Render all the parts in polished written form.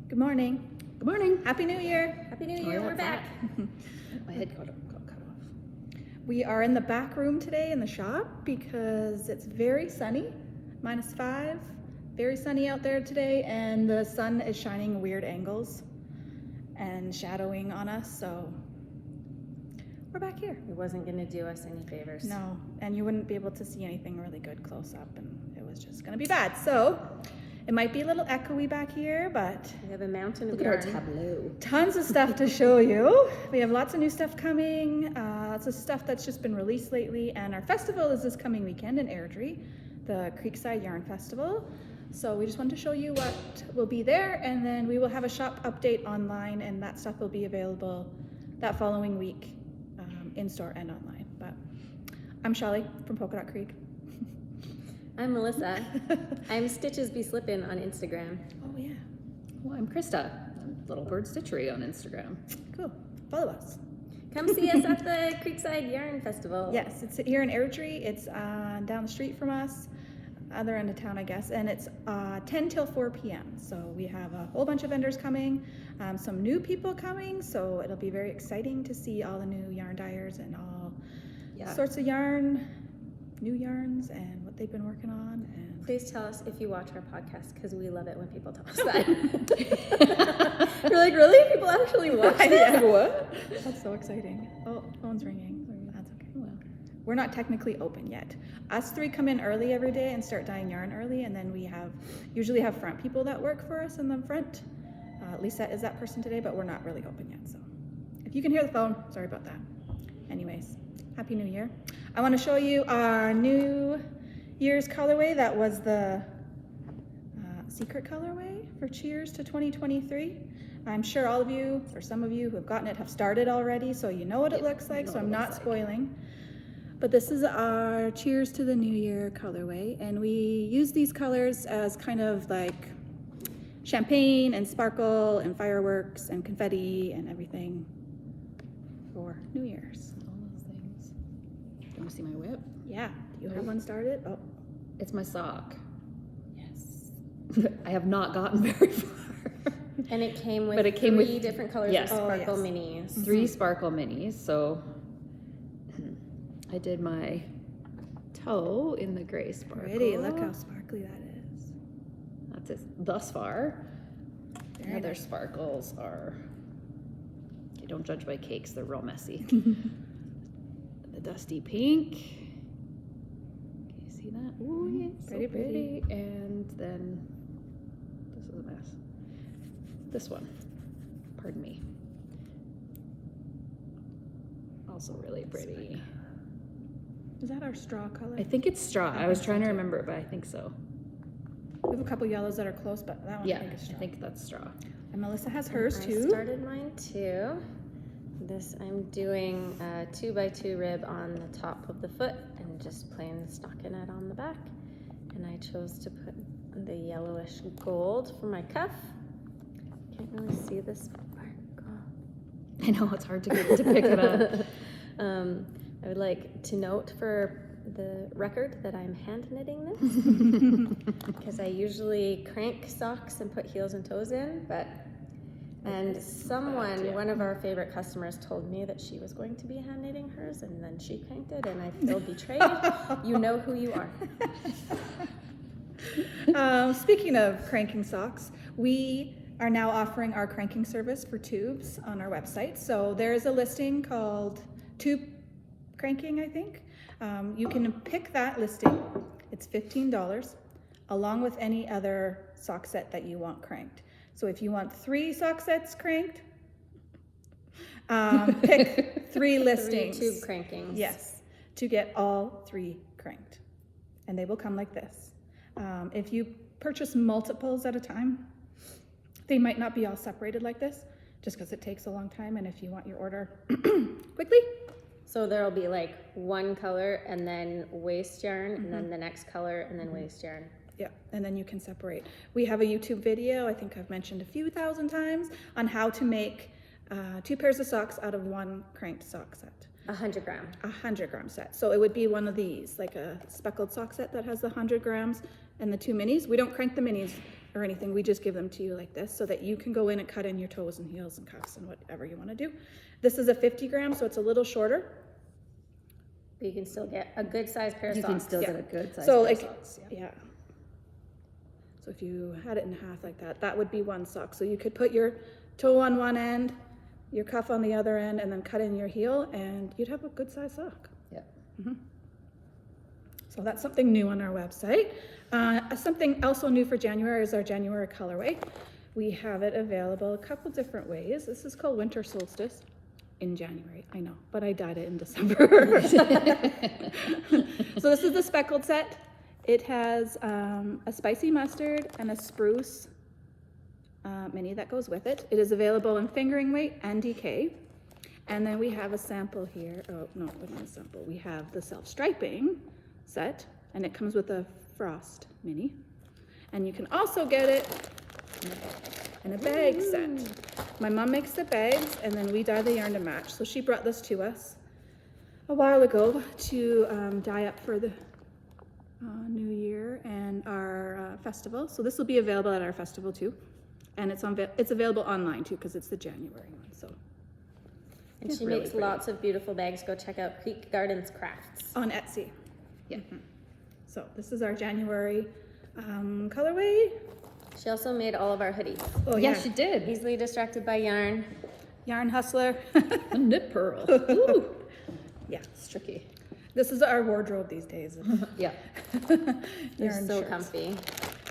Good morning. Good morning. Happy New Year. Happy New Year, we're back. My head got cut off. We are in the back room today in the shop because it's very sunny, -5. Very sunny out there today, and the sun is shining weird angles and shadowing on us, so we're back here. It wasn't going to do us any favors. No, and you wouldn't be able to see anything really good close up, and it was just going to be bad. So it might be a little echoey back here, but We have a mountain of Look at our yarn. tableau. tons of stuff to show you. We have lots of new stuff coming, lots of stuff that's just been released lately, and our festival is this coming weekend in Airdrie, the CREEKSIDE Yarn Festival. So we just wanted to show you what will be there, and then we will have a shop update online, and that stuff will be available that following week, in-store and online. But I'm Shelly from Polka Dot Creek. I'm Melissa. I'm Stitches Be Slippin' on Instagram. Oh yeah, Well, I'm Krista. I'm Little Bird Stitchery on Instagram. cool. Follow us. Come see us at the CREEKSIDE Yarn Festival. Yes, it's here in Airdrie. It's down the street from us, other end of town, I guess, and it's 10 till 4 p.m. So we have a whole bunch of vendors coming, some new people coming, so it'll be very exciting to see all the new yarn dyers and all sorts of yarn, new yarns, and what they've been working on. And Please tell us if you watch our podcast, because we love it when people tell us that. We're like, really? People actually watch this? Yeah. What? That's so exciting. Oh, phone's ringing. That's okay. Well, we're not technically open yet. Us three come in early every day and start dyeing yarn early, and then we usually have front people that work for us in the front. Lisette is that person today, but we're not really open yet. So if you can hear the phone, sorry about that. Anyways, Happy New Year. I want to show you our New Year's colorway. That was the secret colorway for Cheers to 2023. I'm sure all of you, or some of you who have gotten it, have started already, so you know what it looks like, so I'm not spoiling. But this is our Cheers to the New Year colorway, and we use these colors as kind of like champagne and sparkle and fireworks and confetti and everything for New Year's. All those things. Do you want to see my whip? Yeah, do you have one started? Oh, It's my sock. yes. I have not gotten very far. And it came with But it came with- three different colors yes. of Oh, sparkle yes. minis. 3 sparkle minis, so I did my toe in the gray sparkle. Pretty, look how sparkly that is. That's it thus far. Very The other nice. sparkles are, okay, don't judge by cakes, they're real messy. The dusty pink. Can you see that? Ooh, yeah, Pretty, so pretty. And then, this is a mess. This one, pardon me. Also really pretty. Is that our straw color? I think it's straw. I was trying to remember, but I think so. We have a couple yellows that are close, but that one Yeah, I think is I straw. think that's straw. And Melissa has hers I too. started mine too. This, I'm doing a 2x2 rib on the top of the foot and just plain stockinette on the back. And I chose to put the yellowish gold for my cuff. Can't really see the sparkle. I know, it's hard to get to pick it up. I would like to note for the record that I'm hand knitting this because I usually crank socks and put heels and toes in, and someone, one of our favorite customers, told me that she was going to be hand knitting hers, and then she cranked it, and I feel betrayed. You know who you are. Speaking of cranking socks, we are now offering our cranking service for tubes on our website. So there's a listing called Tube Cranking, I think. You can pick that listing. It's $15 along with any other sock set that you want cranked. So if you want 3 sock sets cranked, pick 3 listings. 3 tube crankings. Yes, to get all 3 cranked. And they will come like this. If you purchase multiples at a time, they might not be all separated like this, just because it takes a long time. And if you want your order quickly, So there'll be like one color and then waste yarn and then the next color and then waste yarn. yeah, and then you can separate. We have a YouTube video, I think I've mentioned a few thousand times, on how to make 2 pairs of socks out of 1 cranked sock set. 100 gram. 100-gram set. So it would be one of these, like a speckled sock set that has the 100 grams and the 2 minis. We don't crank the minis. or anything. We just give them to you like this so that you can go in and cut in your toes and heels and cuffs and whatever you want to do. This is a 50 gram, so it's a little shorter. But you can still get a good size pair of You socks. can still Yeah. get a good size. So pair of like, socks, yeah. So if you had it in half like that, that would be one sock. So you could put your toe on one end, your cuff on the other end, and then cut in your heel, and you'd have a good size sock. Yeah. So that's something new on our website. Something also new for January is our January colorway. We have it available a couple different ways. This is called Winter Solstice in January, I know, but I dyed it in December. So this is the speckled set. It has a spicy mustard and a spruce mini that goes with it. It is available in fingering weight and DK. And then we have a sample here. Oh, no, not a sample. We have the self-striping set, and it comes with a frost mini. And you can also get it in a bag set. My mom makes the bags, and then we dye the yarn to match. So she brought this to us a while ago to dye up for the New Year and our festival. So this will be available at our festival too. And it's available online too, because it's the January one. So. And she really makes pretty. lots of beautiful bags. Go check out Creek Gardens Crafts. On Etsy. Yeah. So this is our January colorway. She also made all of our hoodies. Oh Yeah, yeah, she did. Easily distracted by yarn. Yarn Hustler. A knit pearl. Ooh. Yeah, It's tricky. this is our wardrobe these days. Yeah. They're Yarn so shirts. comfy.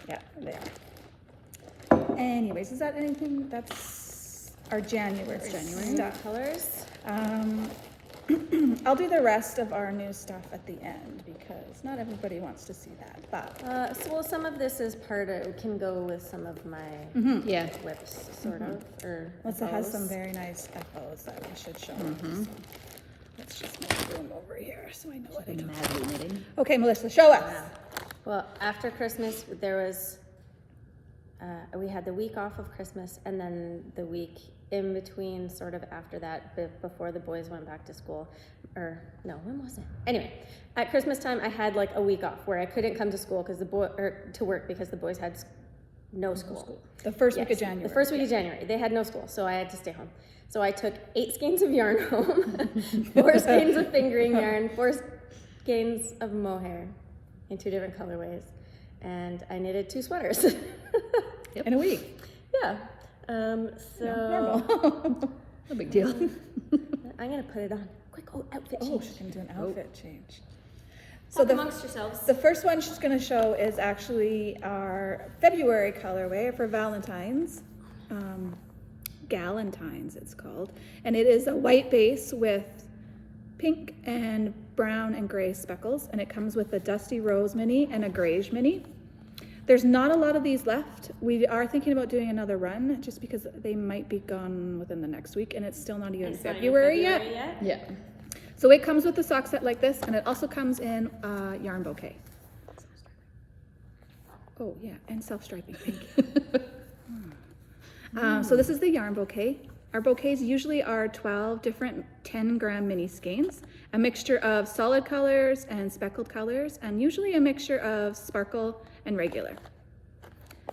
Yeah, they are. Anyways, is that anything? That's our January stuff. Colors. I'll do the rest of our new stuff at the end because not everybody wants to see that. But Well, some of this is part of, can go with some of my Yeah. whips, sort of. Or Melissa has bows. some very nice FOs that we should show. So let's just make room over here so I know what I do. Madly knitting. Okay, Melissa, show us. Well, after Christmas, there was, we had the week off of Christmas, and then the week in between, sort of after that, before the boys went back to school, or no, when was it? Anyway, at Christmas time, I had like a week off where I couldn't come to school because to work because the boys had no school. The first week of Yes, January. The first week of January, they had no school, so I had to stay home. So I took 8 skeins of yarn home, 4 skeins of fingering yarn, 4 skeins of mohair in 2 different colorways, and I knitted 2 sweaters. In a week. Yeah. So Normal. No big deal. I'm gonna put it on. Quick, outfit Oh, change. she's gonna do an outfit change. So So amongst yourselves. the first one she's gonna show is actually our February colorway for Valentine's. Galentines it's called. And it is a white base with pink and brown and gray speckles. And it comes with a dusty rose mini and a grayish mini. There's not a lot of these left. We are thinking about doing another run just because they might be gone within the next week and it's still not even It's not even February yet. Yeah. So it comes with a sock set like this, and it also comes in a yarn bouquet. Oh yeah, and self-striping, thank you. So this is the yarn bouquet. Our bouquets usually are 12 different 10-gram mini skeins, a mixture of solid colors and speckled colors, and usually a mixture of sparkle and regular.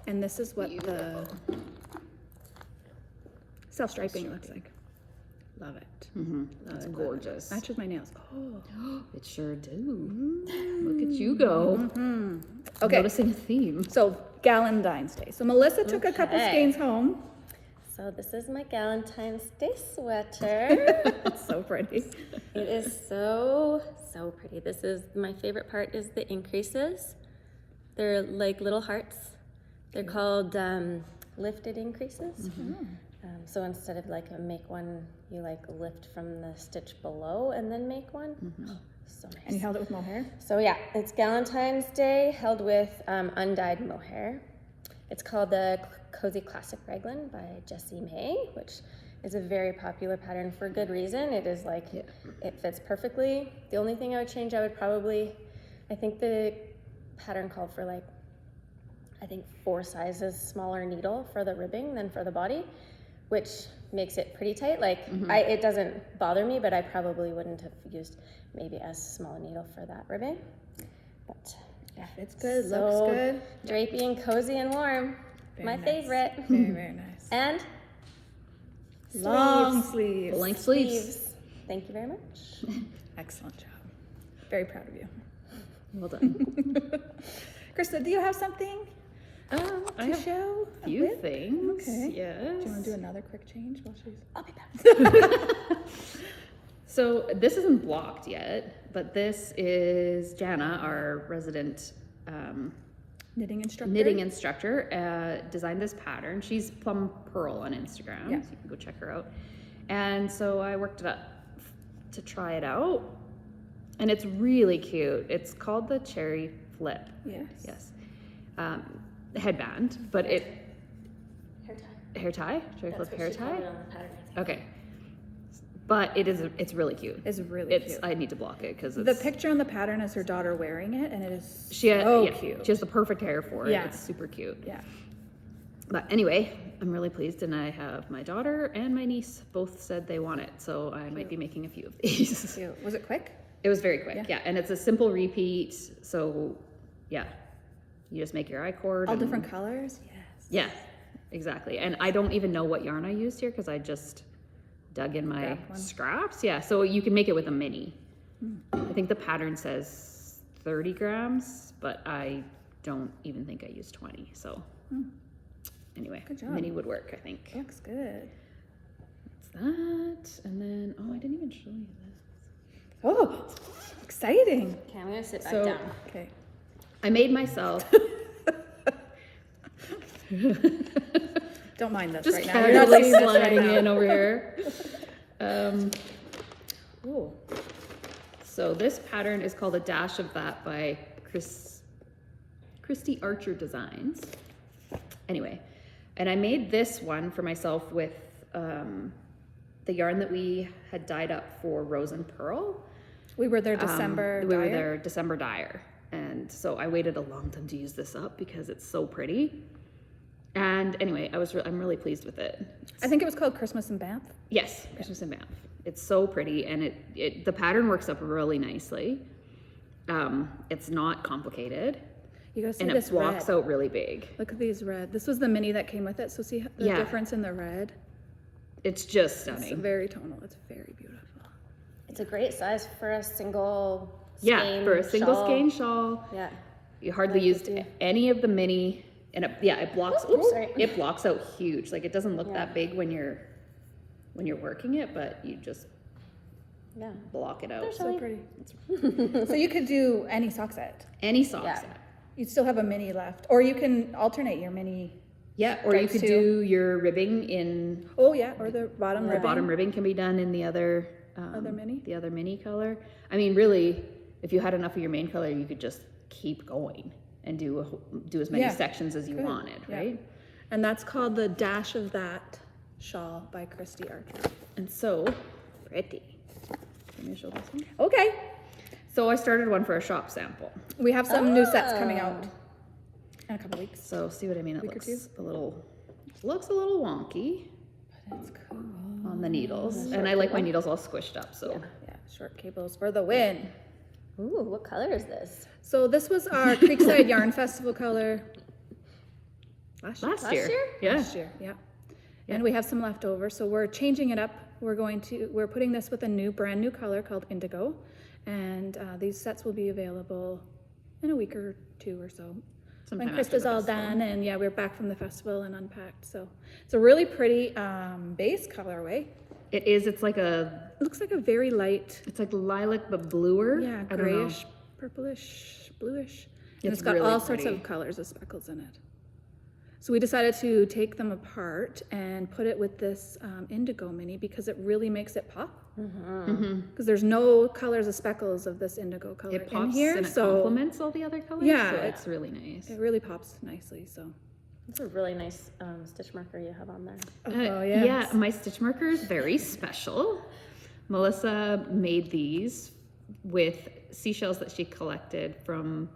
And this is what the self-striping looks like. Love it. That's gorgeous. Matches my nails. Oh. It sure do. Look at you go. Okay. Noticing a theme. So Galentine's Day. So Melissa took a couple Okay. skeins home. So this is my Galentine's Day sweater. It's so pretty. It is so pretty. This is my favorite part is the increases. They're like little hearts. They're called lifted increases. So instead of like a make one, you like lift from the stitch below and then make one. Oh, so nice. And you held it with mohair? So yeah, it's Galentine's Day held with undyed mohair. It's called the Cozy Classic Raglan by Jessie May, which is a very popular pattern for good reason. It is like, it fits perfectly. The only thing I would change, I think the pattern called for like, I think 4 sizes smaller needle for the ribbing than for the body, which makes it pretty tight. Like it doesn't bother me, but I probably wouldn't have used maybe as small a needle for that ribbing. But yeah, It's good, so looks good. drapey and cozy and warm. My nice. favorite. Very, very nice. And Long sleeves. sleeves. Blank sleeves. Thank you very much. Excellent job. Very proud of you. Well done. Krista, do you have something I to have show? a few things. Okay. Yes. Do you want to do another quick change while she's... I'll be back. So this isn't blocked yet, but this is Jana, our resident Knitting instructor? knitting instructor, designed this pattern. She's Plum Pearl on Instagram, Yeah. so you can go check her out. And so I worked it up to try it out, and it's really cute. It's called the Cherry Flip. Yes. Yes. Headband, but it Hair tie. hair tie. Cherry That's Flip what hair she called tie. it on the pattern, I think. Okay. But it's really cute. It's really It's cute. I need to block it because The picture on the pattern is her daughter wearing it, and it is so cute. She has the perfect hair for it. Yeah. It's super cute. Yeah. But anyway, I'm really pleased, and I have my daughter and my niece both said they want it, so I might be making a few of these. Cute. Was it quick? It was very quick, Yeah. yeah, and it's a simple repeat. So, yeah, you just make your I-cord. All and- different colors? Yes. Yeah, exactly. And I don't even know what yarn I used here because I just dug in my Grabbed one. scraps. Yeah, so you can make it with a mini. I think the pattern says 30 grams, but I don't even think I used 20. So anyway, Good job. mini would work, I think. Looks good. That's that. And then, oh, I didn't even show you this. Oh, exciting. Okay, I'm gonna sit back So- down. Okay. I made myself Don't mind this just right now. You're not casually seeing this right sliding now. in over here. Oh, So this pattern is called A Dash of That by Christy Archer Designs. Anyway, and I made this one for myself with the yarn that we had dyed up for Rose and Pearl. we were there December. We were dyer. there December dyer. And so I waited a long time to use this up because it's so pretty. And anyway, I'm really pleased with it. I think it was called Christmas in Banff. Yes, Christmas in Banff. It's so pretty, and the pattern works up really nicely. It's not complicated, You gotta see and this it blocks red. out really big. Look at these red. This was the mini that came with it. So see the Yeah. difference in the red? It's just It's stunning. very tonal. It's very beautiful. It's a great size for a single Yeah, skein for a single shawl. skein shawl, Yeah. you hardly Like used you do. any of the mini, and it blocks. Oops, Oops, sorry. it blocks out huge. Like it doesn't look Yeah. that big when you're working it, but you just Yeah. block it out. They're So Really? pretty. So you could do any sock set. Any sock Yeah. set. You'd still have a mini left. Or you can alternate your mini. Yeah, or you Stripes could too. do your ribbing in Oh yeah, or the bottom Yeah. the ribbing. bottom ribbing can be done in the other Other mini? the other mini color. I mean, really, if you had enough of your main color, you could just keep going and do as many Yeah. sections as you Good. wanted, Yeah. right? And that's called the Dash of That shawl by Christy Archer. And so pretty. Let me show this one. Okay. So I started one for a shop sample. We have some new sets Oh. coming out in a couple weeks. So see what I mean? It Week or looks a little wonky But it's cool. on the needles, and I like my needles all squished up. So Yeah, short cables for the win. Ooh, what color is this? So this was our Creekside Yarn Festival color last Last year, year? yeah. last year. Yeah. And we have some left over, so we're changing it up. We're putting this with a brand new color called Indigo, and these sets will be available in a week or two or so. Sometime When after Krista's the all festival. done, and yeah, we're back from the festival and unpacked. So it's a really pretty base colorway. It is. It's like It looks like a very light, it's like lilac but bluer. yeah, I don't know. grayish, purplish, bluish. And It's it's got really all sorts pretty. of colors of speckles in it. So we decided to take them apart and put it with this indigo mini because it really makes it pop. Because there's no colors of speckles of this indigo color It in pops here, and it so complements all the other colors. Yeah. so it's really nice. it really pops nicely. So It's a really nice stitch marker you have on there. Yeah, my stitch marker is very special. Melissa made these with seashells that she collected from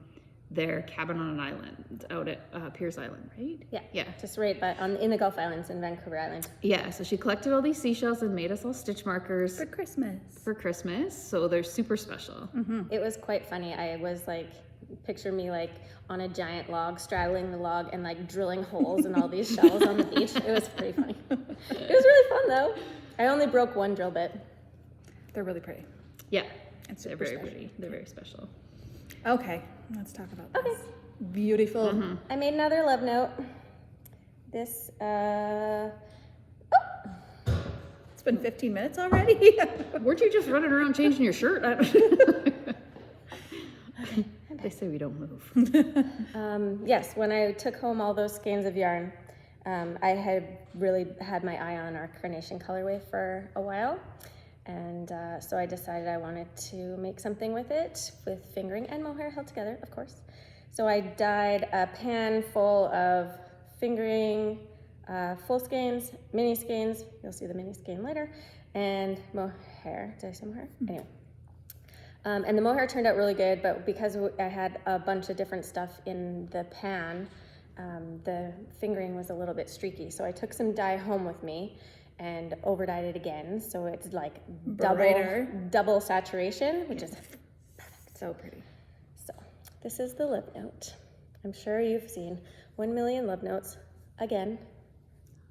their cabin on an island out at Pierce Island, right? Yeah. Yeah. Just right in the Gulf Islands in Vancouver Island. Yeah, so she collected all these seashells and made us all stitch markers for Christmas. for Christmas. So they're super special. It was quite funny. I was like picture me like on a giant log, straddling the log and like drilling holes in all these shells on the beach. It was pretty funny. It was really fun though. I only broke one drill bit. They're really pretty. Yeah, And they're super very special. pretty. They're very special. Okay, let's talk about this. Okay. Beautiful. I made another love note. This, It's been 15 minutes already. Weren't you just running around changing your shirt? They say we don't move. yes, when I took home all those skeins of yarn, I had really had my eye on our carnation colorway for a while. And so I decided I wanted to make something with it, with fingering and mohair held together, of course. So I dyed a pan full of fingering, full skeins, mini skeins, you'll see the mini skein later, and mohair. Did I say mohair? Anyway. And the mohair turned out really good, but because I had a bunch of different stuff in the pan, the fingering was a little bit streaky. So I took some dye home with me and over dyed it again. So it's like double saturation, which is So pretty. so. This is the love note. I'm sure you've seen 1 million love notes. Again,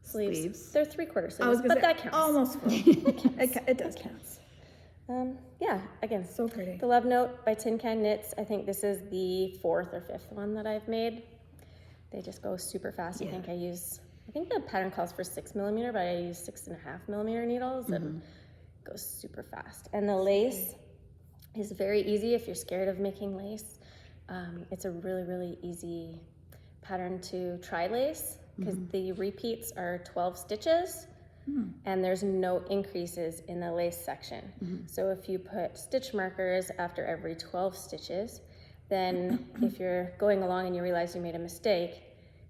sleeves. They're 3/4 sleeves, but that counts. Almost full. It does count. Yeah, again, So pretty. the Love Note by Tin Can Knits. I think this is the 4th or 5th one that I've made. They just go super fast. Yeah. I think the pattern calls for 6mm, but I use 6.5mm needles and it goes super fast. And the lace is very easy if you're scared of making lace. It's a really, really easy pattern to try lace because the repeats are 12 stitches. And there's no increases in the lace section. So if you put stitch markers after every 12 stitches, then if you're going along and you realize you made a mistake,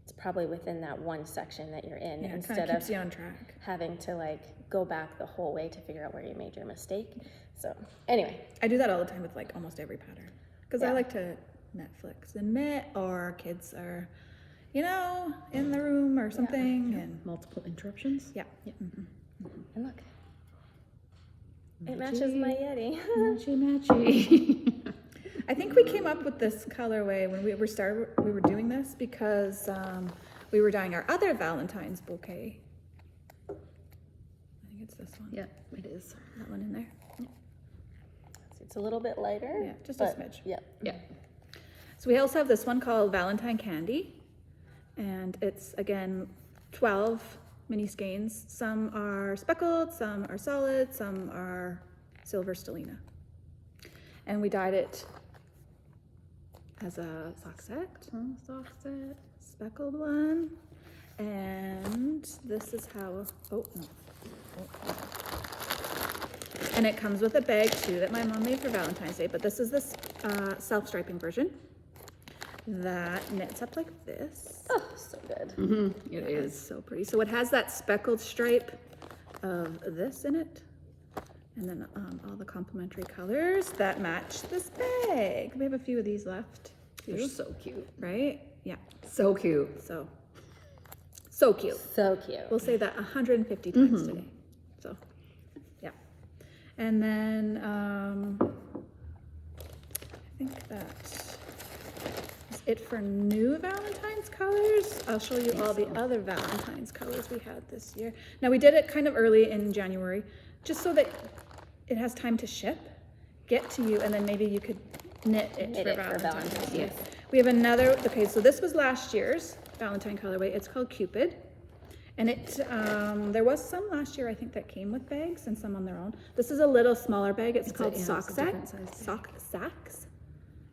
it's probably within that one section that you're in, Yeah, it instead kind of of keeps you on track. having to like go back the whole way to figure out where you made your mistake. So anyway, I do that all the time with like almost every pattern because I Yeah. like to Netflix and knit, or kids are, you know, in the room or something, and Multiple interruptions. yeah. and look, it matches my Yeti. Matchy. I think we came up with this colorway when we were doing this because we were dyeing our other Valentine's bouquet. I think it's this one. Yeah, it is. That one in there. It's a little bit lighter. Yeah, just a but smidge. Yeah. Yeah. So we also have this one called Valentine Candy, and it's again 12 mini skeins. Some are speckled, some are solid, some are silver stellina. And we dyed it as a sock set, speckled one. And this is how, and it comes with a bag too that my mom made for Valentine's Day, but this is this self-striping version that knits up like this. Oh, so good. It It's is. so pretty. So it has that speckled stripe of this in it, and then all the complementary colors that match this bag. We have a few of these left They're too, so cute. right? Yeah, So cute. so cute. So cute. We'll say that 150 times today. So, yeah. And then I think that is it for new Valentine's colors. I'll show you all the other Valentine's colors we had this year. Now we did it kind of early in January, just so that it has time to ship, get to you, and then maybe you could knit it for Valentine's. Yes. We have another, okay, so this was last year's Valentine colorway. It's called Cupid. And it, there was some last year, I think, that came with bags and some on their own. This is a little smaller bag. It's called Sock it's a different Sack, size bag. Sock Sacks.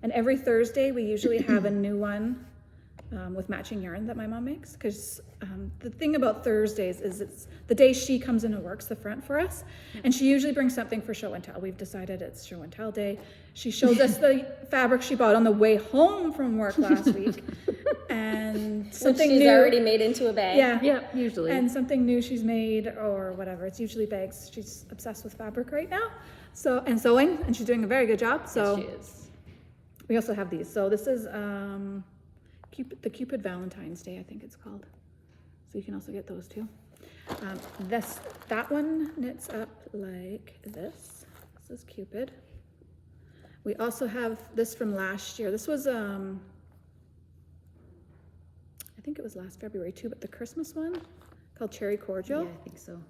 And every Thursday, we usually have a new one with matching yarn that my mom makes. Because the thing about Thursdays is it's the day she comes in and works the front for us. And she usually brings something for show and tell. We've decided it's show and tell day. She shows us the fabric she bought on the way home from work last week. And something she's new. already made into a bag. Yeah. Yeah, usually. And something new she's made or whatever. It's usually bags. She's obsessed with fabric right now. So, and sewing, and she's doing a very good job. So Yes, she is. we also have these. So this is the Cupid Valentine's Day, I think it's called. So you can also get those too. That one knits up like this. This is Cupid. We also have this from last year. This was, I think it was last February too, but the Christmas one called Cherry Cordial. Yeah, I think so.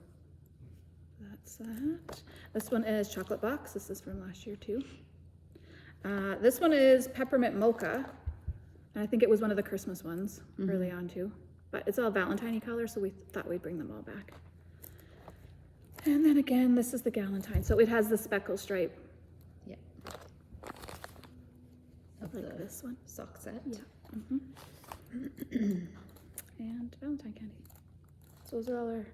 That's that. This one is Chocolate Box. This is from last year too. This one is Peppermint Mocha. And I think it was one of the Christmas ones early on too. But it's all Valentine color, so we thought we'd bring them all back. And then again, this is the Galentine. So it has the speckle stripe. Yeah. Like this one. Sock set. Yeah. And Valentine candy. So those are all our...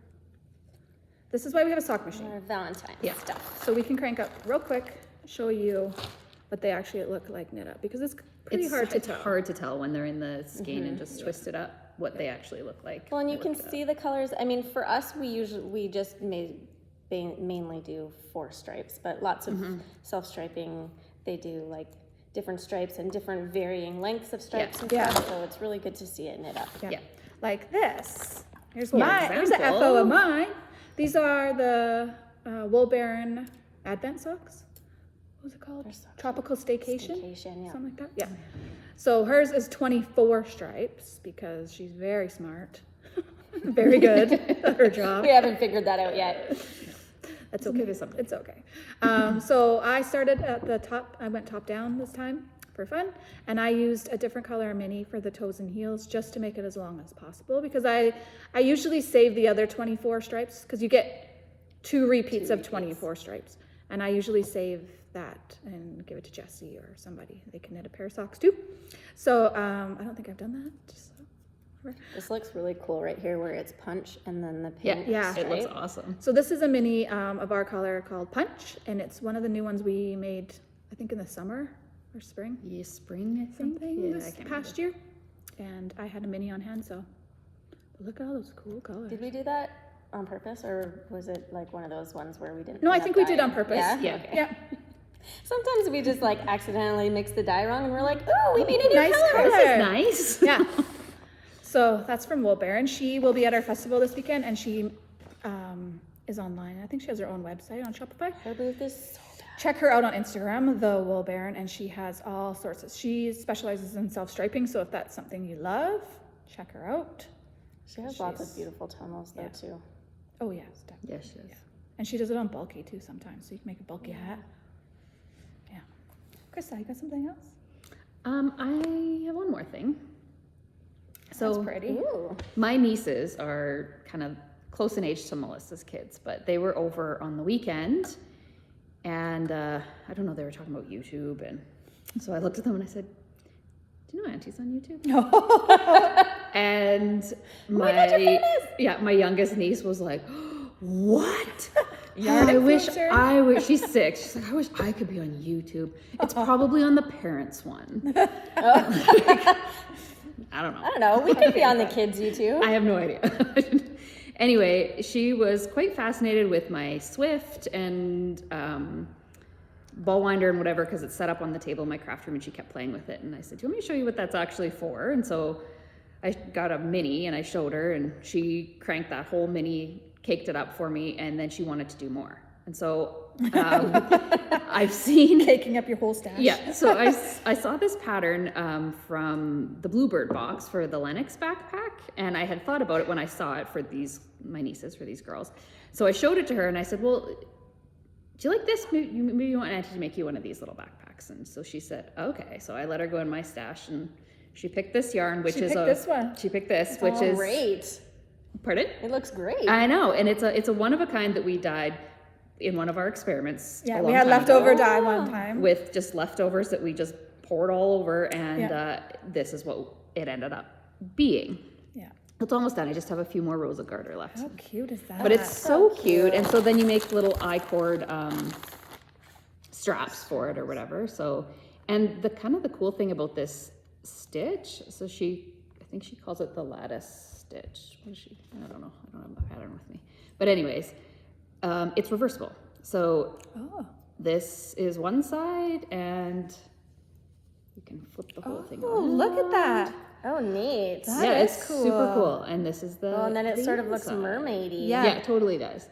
This is why we have a sock machine. Our Valentine stuff. So we can crank up real quick, show you what they actually look like knit up, because it's pretty hard to tell. It's hard to tell when they're in the skein and just twist it up what they actually look like. Well, and you can see the colors. I mean, for us, we just mainly do 4 stripes, but lots of self-striping, they do like different stripes and different varying lengths of stripes and stuff, so it's really good to see it knit up. Yeah. Like this. Here's Yeah, my, here's an FO of mine. These are the Wool Baron Advent socks. What was it called? Tropical Staycation? Staycation, yeah. Something like that? Yeah. So hers is 24 stripes because she's very smart. Very good at her job. We haven't figured that out yet. That's okay. It's okay. So I started at the top. I went top down this time for fun, and I used a different color mini for the toes and heels just to make it as long as possible, because I usually save the other 24 stripes, because you get 2 repeats of 24 stripes, and I usually save that and give it to Jessie or somebody. They can knit a pair of socks too. So I don't think I've done that. Just, This looks really cool right here where it's punch and then the pink Yeah. stripe. It looks awesome. So this is a mini of our color called Punch, and it's one of the new ones we made, I think in the summer or spring. Yeah, spring, I think. Something Yeah, this I can't past year. And I had a mini on hand, so but look at all those cool colors. Did we do that on purpose, or was it like one of those ones where we didn't? No, I end think up we did on dyeing? purpose. Yeah? Yeah. Okay. Yeah. Sometimes we just like accidentally mix the dye wrong and we're like, oh, we made a new Nice color. color. This is nice. Yeah. So that's from Wool Baron. She will be at our festival this weekend, and she is online. I think she has her own website on Shopify. Her booth is so bad. Check her out on Instagram, the Wool Baron, and she has all sorts of. She specializes in self-striping, so if that's something you love, check her out. She has lots of beautiful tonals though too. Oh yes, definitely. Yes, she is. And she does it on bulky too sometimes, so you can make a bulky hat. Yeah. Krista, you got something else? I have one more thing. So That's pretty. Ooh. my nieces are kind of close in age to Melissa's kids, but they were over on the weekend, and I don't know, they were talking about YouTube, and so I looked at them and I said, "Do you know Auntie's on YouTube?" And my youngest niece was like, "What? I wish she's 6. She's like, I wish I could be on YouTube. It's probably on the parents' one." I don't know. I don't know. We could be on the kids' YouTube. I have no idea. Anyway, she was quite fascinated with my Swift and ball winder and whatever, because it's set up on the table in my craft room, and she kept playing with it. And I said, "Do you want me to show you what that's actually for?" And so I got a mini and I showed her, and she cranked that whole mini, caked it up for me, and then she wanted to do more. And so I've seen Caking up your whole stash. Yeah, so I saw this pattern from the Bluebird box for the Lennox backpack, and I had thought about it when I saw it for my nieces, for these girls. So I showed it to her, and I said, "Well, do you like this? Maybe you want Auntie to make you one of these little backpacks." And so she said, "Okay." So I let her go in my stash, and she picked this yarn, which is this one. She picked this, which is Great. Pardon? It looks great. I know, and it's a one of a kind that we dyed in one of our experiments. Yeah, a we long had time leftover ago, dye one time. with just leftovers that we just poured all over, and this is what it ended up being. Yeah. It's almost done. I just have a few more rows of garter left. How cute is that? But it's so cute. And so then you make little I-cord straps for it or whatever. So, and the cool thing about this stitch, so I think she calls it the lattice stitch. What is she? I don't know. I don't have my pattern with me. But anyways, it's reversible. So this is one side, and you can flip the whole thing Oh, around. look at that. Oh, neat. That is it's cool. super cool. And this is the Oh, and then it sort of looks inside. mermaidy. Yeah. Yeah, it totally does.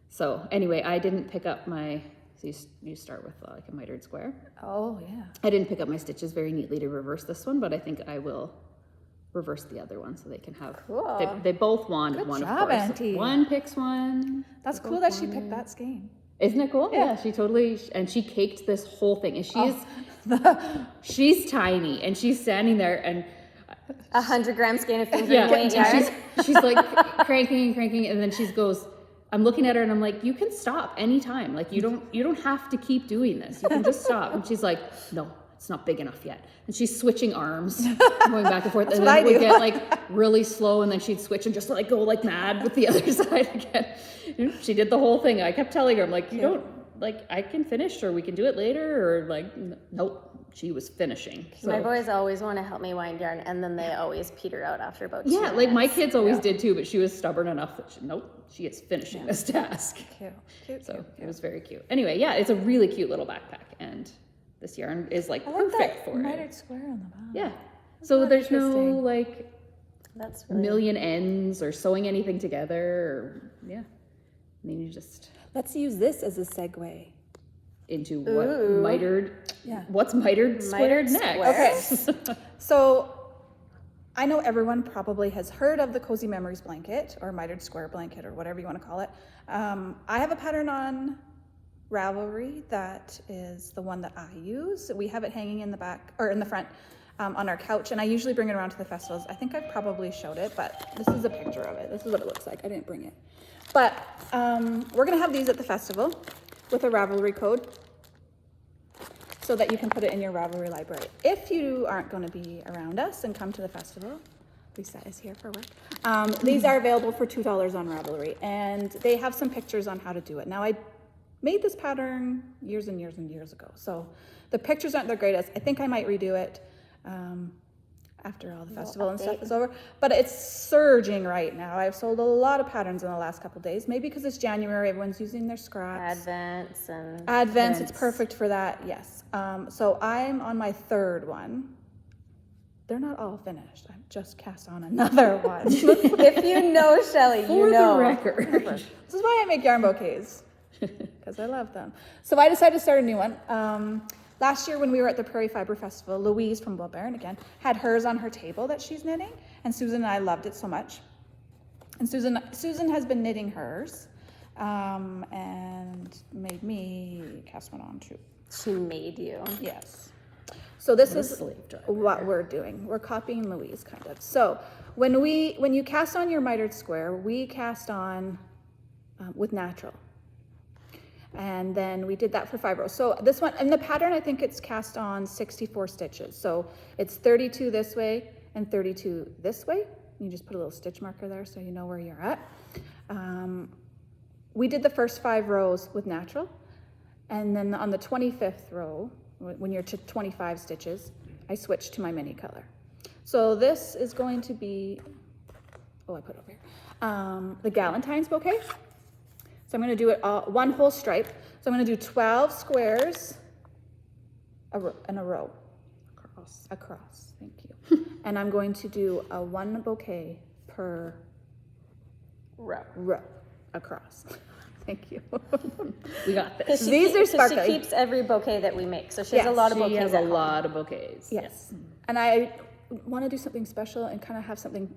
So anyway, I didn't pick up my So you start with like a mitered square. Oh, yeah. I didn't pick up my stitches very neatly to reverse this one, but I think I will reverse the other one so they can have. Cool. They both want Good one, job, of course. Auntie. One picks one. That's They cool both that she want picked it. that skein. Isn't it cool? Yeah. Yeah, she totally, and she caked this whole thing. And she's, Oh. she's tiny and she's standing there and 100-gram skein of finger yeah, weight yarn. and she's like cranking, and then she goes, I'm looking at her and I'm like, you can stop anytime. Like you don't have to keep doing this. You can just stop. And she's like, no, it's not big enough yet. And she's switching arms, going back and forth. That's and what then I it would do. get like really slow and then she'd switch and just like go like mad with the other side again. She did the whole thing. I kept telling her, I'm like, you don't, like, I can finish or we can do it later or like, nope. She was finishing. So. My boys always want to help me wind yarn, and then they always peter out after about 2 Yeah, like my minutes. kids always did too, but she was stubborn enough that she is finishing this task. Cute. So it was very cute. Anyway, yeah, it's a really cute little backpack, and this yarn is like I like perfect that for mitered it. square on the bottom. Yeah. So not there's no interesting. like That's really million ends or sewing anything together. Or, yeah. And then you just Let's use this as a segue. into what Ooh. mitered. Yeah. What's mitered squared Mitered next? Okay. So I know everyone probably has heard of the Cozy Memories blanket or mitered square blanket or whatever you want to call it. I have a pattern on Ravelry that is the one that I use. We have it hanging in the back or in the front on our couch, and I usually bring it around to the festivals. I think I've probably showed it, but this is a picture of it. This is what it looks like. I didn't bring it. But we're gonna have these at the festival with a Ravelry code, so that you can put it in your Ravelry library. If you aren't going to be around us and come to the festival, Lisa is here for work. These are available for $2 on Ravelry, and they have some pictures on how to do it. Now, I made this pattern years and years and years ago, so the pictures aren't the greatest. I think I might redo it after all the festival and stuff is over, but it's surging right now. I've sold a lot of patterns in the last couple of days, maybe because it's January, everyone's using their scraps. Advents, it's perfect for that, yes. So I'm on my third one. They're not all finished. I've just cast on another one. If you know Shelly, For you know. the record. This is why I make yarn bouquets, because I love them. So I decided to start a new one. Last year when we were at the Prairie Fiber Festival, Louise from Bull Baron again had hers on her table that she's knitting, and Susan and I loved it so much. And Susan has been knitting hers and made me cast one on too. She made you. Yes. So this The is slave driver. what we're doing. We're copying Louise kind of. So when you cast on your mitered square, we cast on with natural. And then we did that for 5 rows. So this one, and the pattern, I think it's cast on 64 stitches. So it's 32 this way and 32 this way. You just put a little stitch marker there so you know where you're at. We did the first 5 rows with natural. And then on the 25th row, when you're to 25 stitches, I switched to my mini color. So this is going to be, I put it over here, the Galentine's bouquet. So I'm going to do it all, one whole stripe. So I'm going to do 12 squares in a row. Across, thank you. And I'm going to do a 1 bouquet per row across. Thank you. We got this. These are sparkly. She keeps every bouquet that we make, so she has a Yes, lot of She bouquets has a at home. lot of bouquets. Yes. And I want to do something special and kind of have something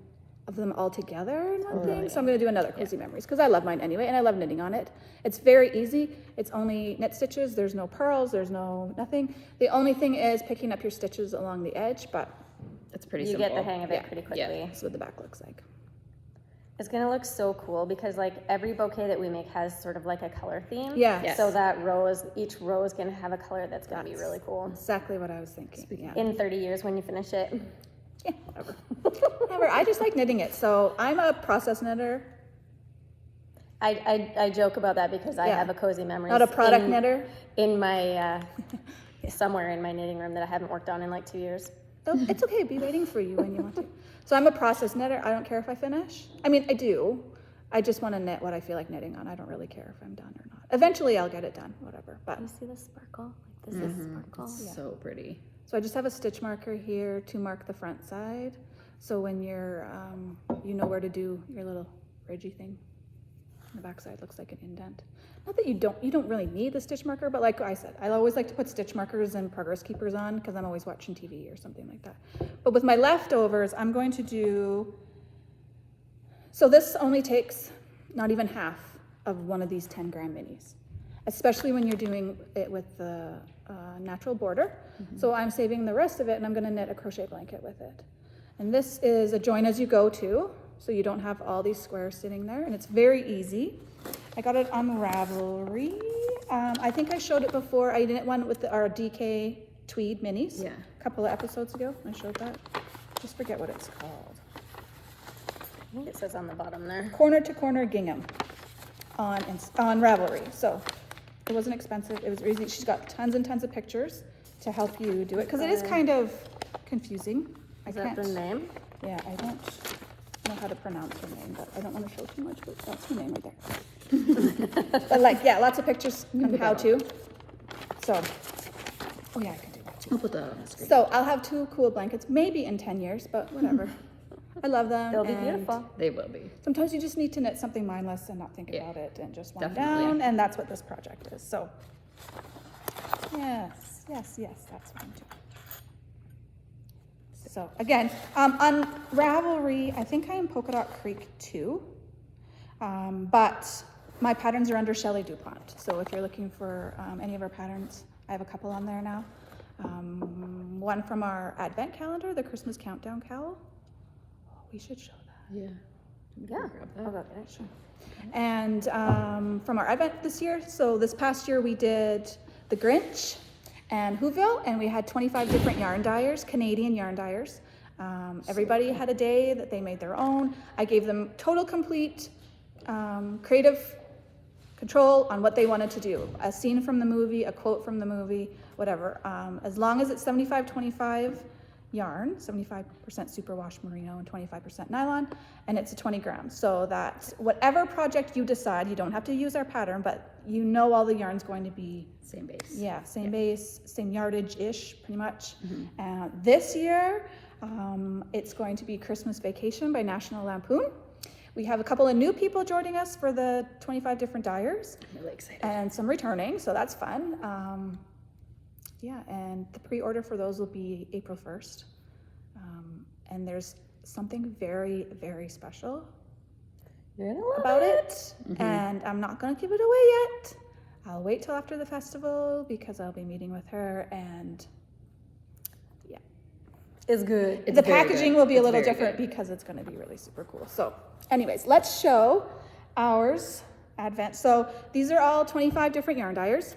of them all together in one thing. So I'm going to do another Cozy Memories because I love mine anyway, and I love knitting on it. It's very easy. It's only knit stitches. There's no purls. There's nothing. The only thing is picking up your stitches along the edge, but It's pretty You simple. get the hang of it Yeah. pretty quickly. Yeah. that's what the back looks like. It's gonna look so cool because like every bouquet that we make has sort of like a color theme. Yeah. Yes. So that each row is gonna have a color that's gonna be really cool. Exactly what I was thinking. Yeah. In 30 years when you finish it. Yeah, whatever. Whatever. I just like knitting it. So I'm a process knitter, I joke about that because I Yeah. have a Cozy Memories. not a product knitter. In my, somewhere in my knitting room that I haven't worked on in like 2 years. Oh, it's okay. Be waiting for you when you want to. So I'm a process knitter. I don't care if I finish. I mean, I do. I just want to knit what I feel like knitting on. I don't really care if I'm done or not. Eventually, I'll get it done. Whatever. But You see the sparkle? Like this is sparkle. So pretty. so I just have a stitch marker here to mark the front side. So when you're, you know where to do your little ridgy thing. The backside looks like an indent. Not that you don't really need the stitch marker, but like I said, I always like to put stitch markers and progress keepers on because I'm always watching TV or something like that. But with my leftovers, I'm going to do, so this only takes not even half of one of these 10 gram minis, especially when you're doing it with the natural border. So I'm saving the rest of it and I'm gonna knit a crochet blanket with it. And this is a join as you go too, so you don't have all these squares sitting there, and it's very easy. I got it on Ravelry. I think I showed it before. I did one with our DK tweed minis. Yeah. A couple of episodes ago, I showed that. Just forget what it's called. I think it says on the bottom there. Corner to corner gingham on Ravelry. So it wasn't expensive. It was easy. She's got tons and tons of pictures to help you do it because it is kind of confusing. Is that the name? Yeah, I don't know how to pronounce her name, but I don't want to show too much, but that's her name right there. But like, yeah, lots of pictures on how to. So, oh yeah, I can do that too. I'll put that on the screen. So I'll have 2 cool blankets, maybe in 10 years, but whatever. I love them. They'll be and beautiful. They will be. Sometimes you just need to knit something mindless and not think Yeah, about it and just wind definitely. down, and that's what this project is. So, yes, that's what I'm doing. So again, on Ravelry, I think I am Polka Dot Creek 2, but my patterns are under Shelley DuPont. So if you're looking for any of our patterns, I have a couple on there now. One from our advent calendar, the Christmas countdown cowl. Oh, we should show that. Yeah. Yeah. Grab I'll that. go get it. Sure. And from our advent this year, so this past year we did the Grinch and Whoville, and we had 25 different yarn dyers, Canadian yarn dyers. Everybody had a day that they made their own. I gave them total complete creative control on what they wanted to do. A scene from the movie, a quote from the movie, whatever. As long as it's 75-25 yarn, 75% superwash merino and 25% nylon, and it's a 20 grams. So that whatever project you decide, you don't have to use our pattern, but you know all the yarn's going to be Same base. yeah, same base, same yardage-ish, pretty much. This year, it's going to be Christmas Vacation by National Lampoon. We have a couple of new people joining us for the 25 different dyers. I'm really excited. And some returning, so that's fun. Yeah, and the pre-order for those will be April 1st. And there's something very, very special You're gonna love about it. And I'm not gonna give it away yet. I'll wait till after the festival because I'll be meeting with her, and yeah. It's good. It's The very packaging good. will be a It's little very different good. because it's gonna be really super cool. So anyways, let's show ours advent. So these are all 25 different yarn dyers.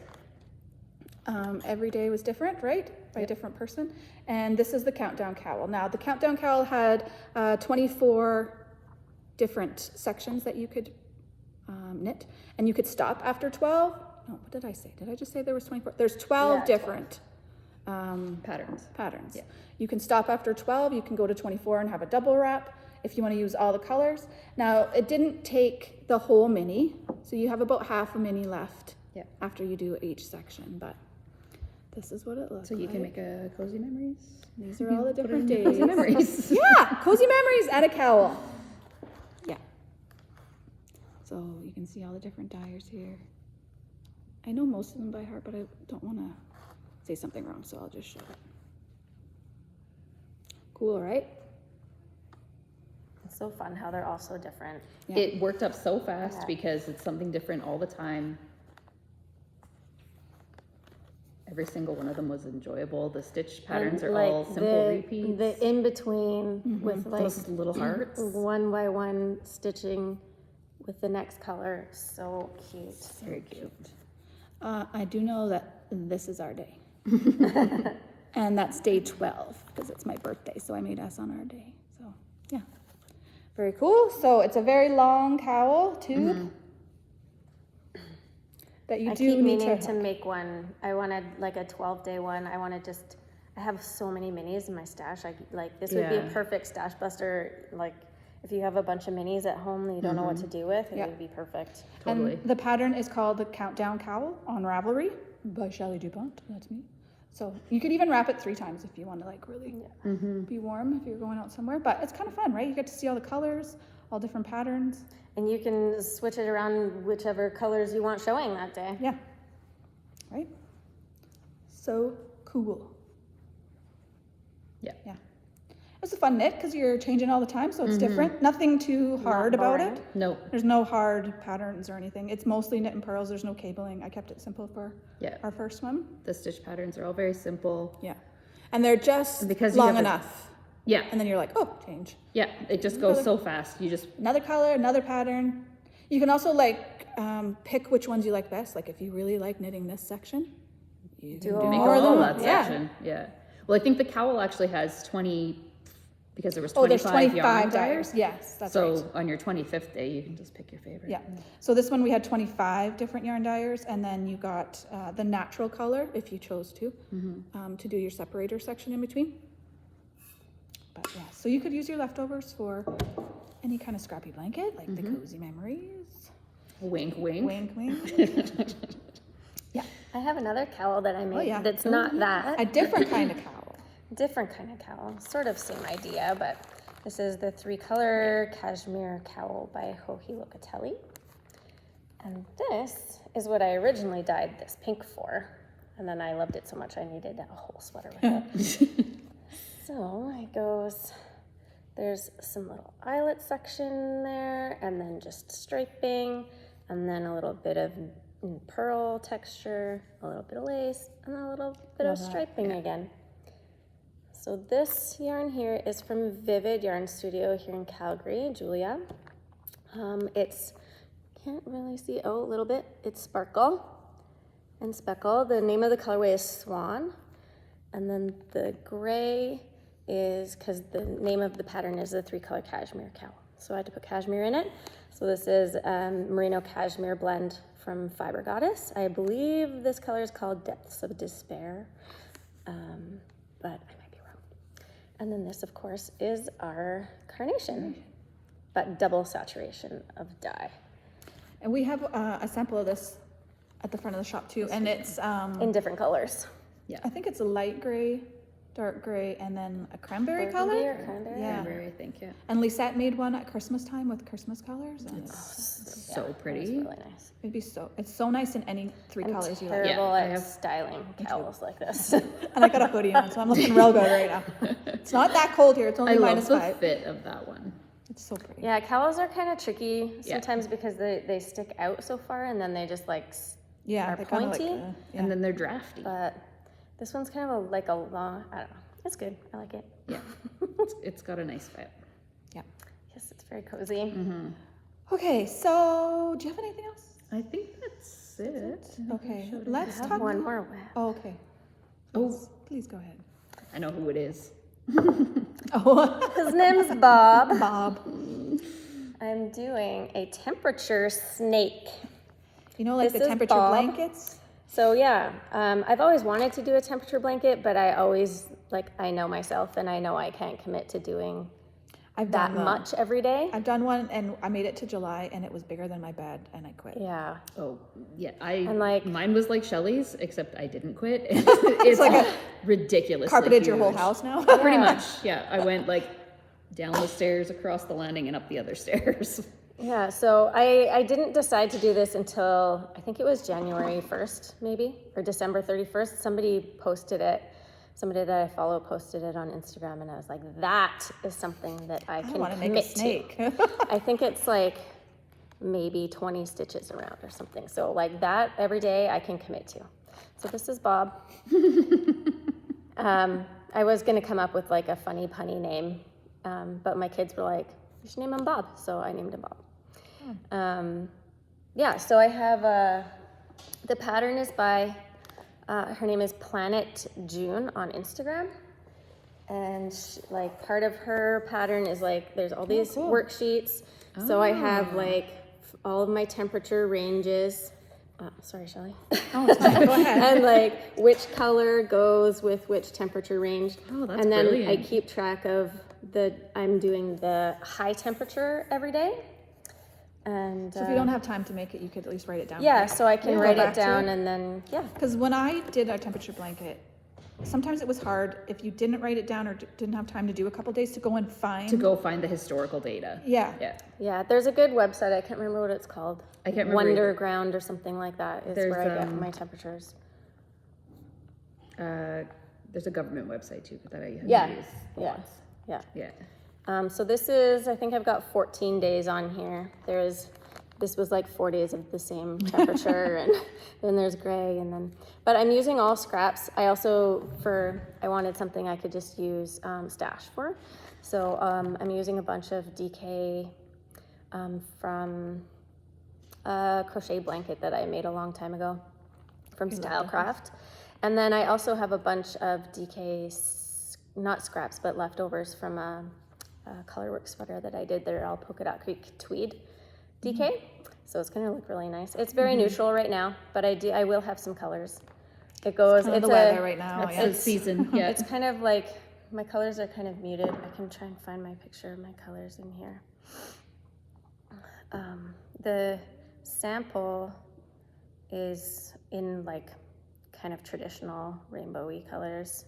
Every day was different, right? By a different person. And this is the countdown cowl. Now the countdown cowl had 24 different sections that you could knit, and you could stop after 12. No, what did I say? Did I just say there was 24? There's 12 Yeah, 12. different Patterns. Yeah. You can stop after 12. You can go to 24 and have a double wrap if you want to use all the colors. Now it didn't take the whole mini, so you have about half a mini left Yeah. after you do each section, but this is what it looks So you like. can make a cozy memories. These are all the Put it different in your days. cozy memories. Yeah, cozy memories and a cowl. Yeah. So you can see all the different dyers here. I know most of them by heart, but I don't want to say something wrong, so I'll just show it. Cool, right? It's so fun how they're all so different. Yeah. It worked up so fast Yeah. because it's something different all the time. Every single one of them was enjoyable. The stitch patterns And, are all simple repeats. The in between with like Those little hearts. one by one stitching with the next color. So cute. Very cute. I do know that this is our day. And that's day 12 because it's my birthday, so I made us on our day. So, yeah. Very cool. So it's a very long cowl tube that you I do keep need meaning to to make one. I wanted like a 12-day one. I have so many minis in my stash. This would be a Yeah. perfect stash buster. Like if you have a bunch of minis at home that you don't know what to do with, it Yeah. would be perfect. Totally. And the pattern is called the Countdown Cowl on Ravelry by Shelley DuPont. That's me. So you could even wrap it 3 times if you want to like really be warm if you're going out somewhere. But it's kind of fun, right? You get to see all the colors, all different patterns. And you can switch it around whichever colors you want showing that day. Yeah. Right? So cool. Yeah. Yeah. It's a fun knit because you're changing all the time, so it's different. Nothing too hard about it. No. There's no hard patterns or anything. It's mostly knit and pearls. There's no cabling. I kept it simple for our first one. The stitch patterns are all very simple. Yeah. And they're just because long enough. Yeah. And then you're like, oh, change. Yeah. It just goes so fast. You just Another color, another pattern. You can also like pick which ones you like best. Like if you really like knitting this section, you can do make more all than that section. Yeah. Well, I think the cowl actually has 20 because there was 25, there's 25 yarn dyers. Yes, that's so right. on your 25th day, you can just pick your favorite. Yeah. So this one we had 25 different yarn dyers, and then you got the natural color if you chose to do your separator section in between. But yeah, so you could use your leftovers for any kind of scrappy blanket, like the cozy memories. Wink, wink. Wink, wink. Yeah. I have another cowl that I made yeah. that's not that. A different kind of cowl. Different kind of cowl. Sort of same idea, but this is the 3-color Cashmere cowl by Joji Locatelli. And this is what I originally dyed this pink for. And then I loved it so much I needed a whole sweater with it. So it goes, there's some little eyelet section there, and then just striping, and then a little bit of pearl texture, a little bit of lace, and a little bit of striping again. So this yarn here is from Vivid Yarn Studio here in Calgary, Julia. It's, can't really see, a little bit. It's Sparkle and Speckle. The name of the colorway is Swan. And then the gray is, because the name of the pattern is the 3-color Cashmere cowl. So I had to put cashmere in it. So this is Merino Cashmere blend from Fiber Goddess. I believe this color is called Depths of Despair, but I might be wrong. And then this, of course, is our carnation, but double saturation of dye. And we have a sample of this at the front of the shop too, and it's In different colors. I think it's a light gray, dark gray, and then a cranberry Burgundy color. or cranberry? Yeah. Cranberry, I think, yeah. And Lisette made one at Christmas time with Christmas colors, and it's So It's pretty. really nice. it's so nice in any 3 I'm colors you like. terrible I at have- styling cowls like this. And I got a hoodie on, so I'm looking real good right now. It's not that cold here. It's only I love minus the 5. fit of that one. It's so pretty. Yeah, cowls are kind of tricky Yeah. sometimes because they stick out so far and then they just like, Yeah, are they're kinda pointy, yeah. And then they're drafty. but this one's kind of like a long, I don't know. It's good. I like it. Yeah. It's got a nice fit. Yeah. Yes, it's very cozy. Okay, so do you have anything else? I think that's it. Okay, I let's have talk. one more. Oh, okay. Oh, Please go ahead. I know who it is. Oh, His name's Bob. Bob. I'm doing a temperature snake. You know, like This the is temperature Bob. blankets? So yeah, I've always wanted to do a temperature blanket, but I always, I know myself and I know I can't commit to doing I've that done one. much every day. I've done one, and I made it to July, and it was bigger than my bed, and I quit. Yeah. Oh, yeah. And, like- mine was like Shelly's, except I didn't quit. It's like like ridiculous. Carpeted your whole house now? Pretty much. Yeah. I went like down the stairs, across the landing, and up the other stairs. Yeah, so I didn't decide to do this until, I think it was January 1st, maybe, or December 31st. Somebody that I follow posted it on Instagram, and I was like, that is something that I I can want to make a commit snake. to. I think it's like maybe 20 stitches around or something. So like that every day I can commit to. So this is Bob. I was gonna come up with like a funny punny name, but my kids were like, you should name him Bob. So I named him Bob. Yeah, so I have, the pattern is by, her name is Planet June on Instagram. And like part of her pattern is like, there's all these cool. worksheets. So I have like all of my temperature ranges. Sorry, Shelly. Oh, it's fine. Go ahead. And like which color goes with which temperature range. Oh, that's and then I brilliant. keep track of I'm doing the high temperature every day. And So if you don't have time to make it, you could at least write it down. yeah, so I can Go write back it to down it. and then, yeah. Because when I did our temperature blanket, sometimes it was hard if you didn't write it down or didn't have time to do a couple days to go and find. To go find the historical data. Yeah. Yeah. Yeah, there's a good website. I can't remember what it's called. I can't remember either. Wonderground or something like that is There's, where I get my temperatures. There's a government website too that I Yeah. use Yeah. lots. Yeah. Yeah. So this is, I think I've got 14 days on here. This was like 4 days of the same temperature, and then there's gray, and then, but I'm using all scraps. I also, I wanted something I could just use stash for. So I'm using a bunch of DK from a crochet blanket that I made a long time ago from Stylecraft. And then I also have a bunch of DK, not scraps, but leftovers from a colorwork sweater that I did. They're all polka dot creek tweed DK. So it's gonna look really nice. It's very neutral right now, but I will have some colors. It goes, It's the weather right now. That's Yeah. the season. Yeah. it's kind of like, my colors are kind of muted. I can try and find my picture of my colors in here. The sample is in like kind of traditional rainbowy colors.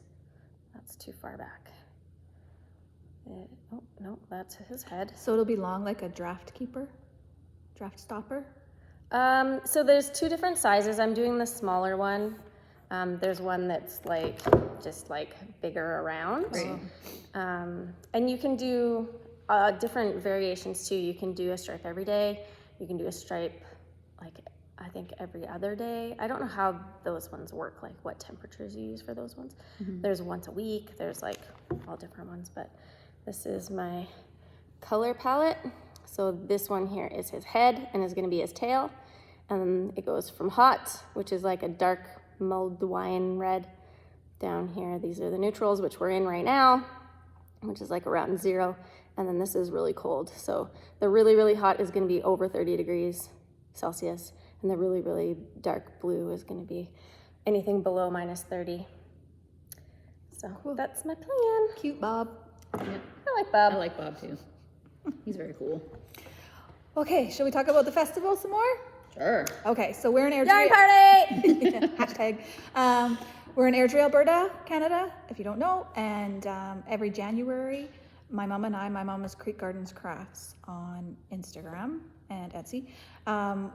That's too far back. Oh, no, that's his head. So it'll be long like a draft stopper. So there's two different sizes. I'm doing the smaller one. There's one that's like, just like bigger around. Right. And you can do different variations too. You can do a stripe every day. You can do a stripe like, I think every other day. I don't know how those ones work, like what temperatures you use for those ones. There's once a week. There's like all different ones, but this is my color palette. So this one here is his head and is gonna be his tail. And it goes from hot, which is like a dark mulled wine red, down here. These are the neutrals, which we're in right now, which is like around 0. And then this is really cold. So the really, really hot is gonna be over 30 degrees Celsius. And the really, really dark blue is gonna be anything below -30. So Cool. That's my plan. Cute Bob. Yeah. I like Bob. I like Bob too. He's very cool. Okay, shall we talk about the festival some more? Sure. Okay, so we're in Airdrie. Yarn party! Yeah, hashtag. We're in Airdrie, Alberta, Canada, if you don't know. And every January, my mom is Creek Gardens Crafts on Instagram and Etsy.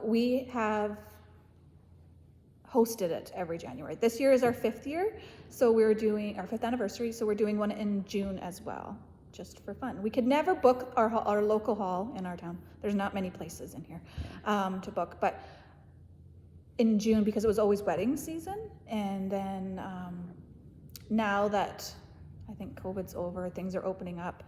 We have hosted it every January. This year is our 5th year, so we're doing our 5th anniversary. So we're doing one in June as well, just for fun. We could never book our local hall in our town. There's not many places in here to book, but in June, because it was always wedding season, and then now that I think COVID's over, things are opening up,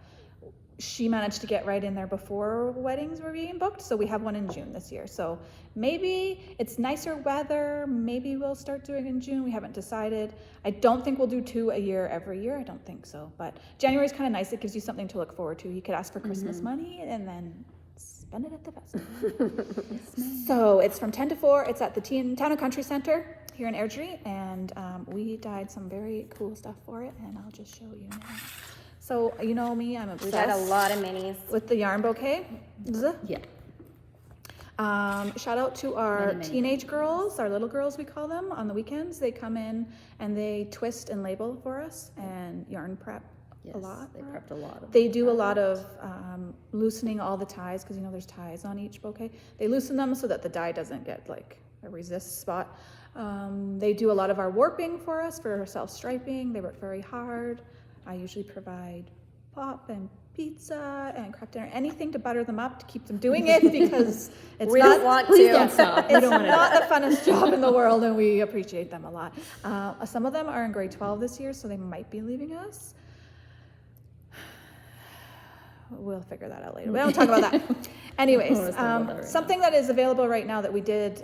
she managed to get right in there before weddings were being booked, so we have one in June this year. So maybe it's nicer weather, maybe we'll start doing it in June. We haven't decided. I don't think we'll do 2 a year every year. I don't think so, but January is kind of nice. It gives you something to look forward to. You could ask for Christmas money and then spend it at the festival. So it's from 10 to 4. It's at the Town and Country Center here in Airdrie, and we dyed some very cool stuff for it, and I'll just show you now. So you know me, I'm We got a obsessed lot of minis. with the yarn bouquet. Yeah. Shout out to our Many teenage girls, our little girls we call them, on the weekends. They come in and they twist and label for us and yarn prep Yes, a lot. they prepped a lot of They do a lot of loosening all the ties, because you know there's ties on each bouquet. They loosen them so that the dye doesn't get like a resist spot. They do a lot of our warping for us, for self-striping. They work very hard. I usually provide pop and pizza and craft dinner, anything to butter them up to keep them doing it, because it's We not, don't want Please to. don't stop. We it's don't want to. not the funnest job in the world, and we appreciate them a lot. Some of them are in grade 12 this year, so they might be leaving us. We'll figure that out later. We don't talk about that. Anyways, Let's talk about that right something that is available right now that we did,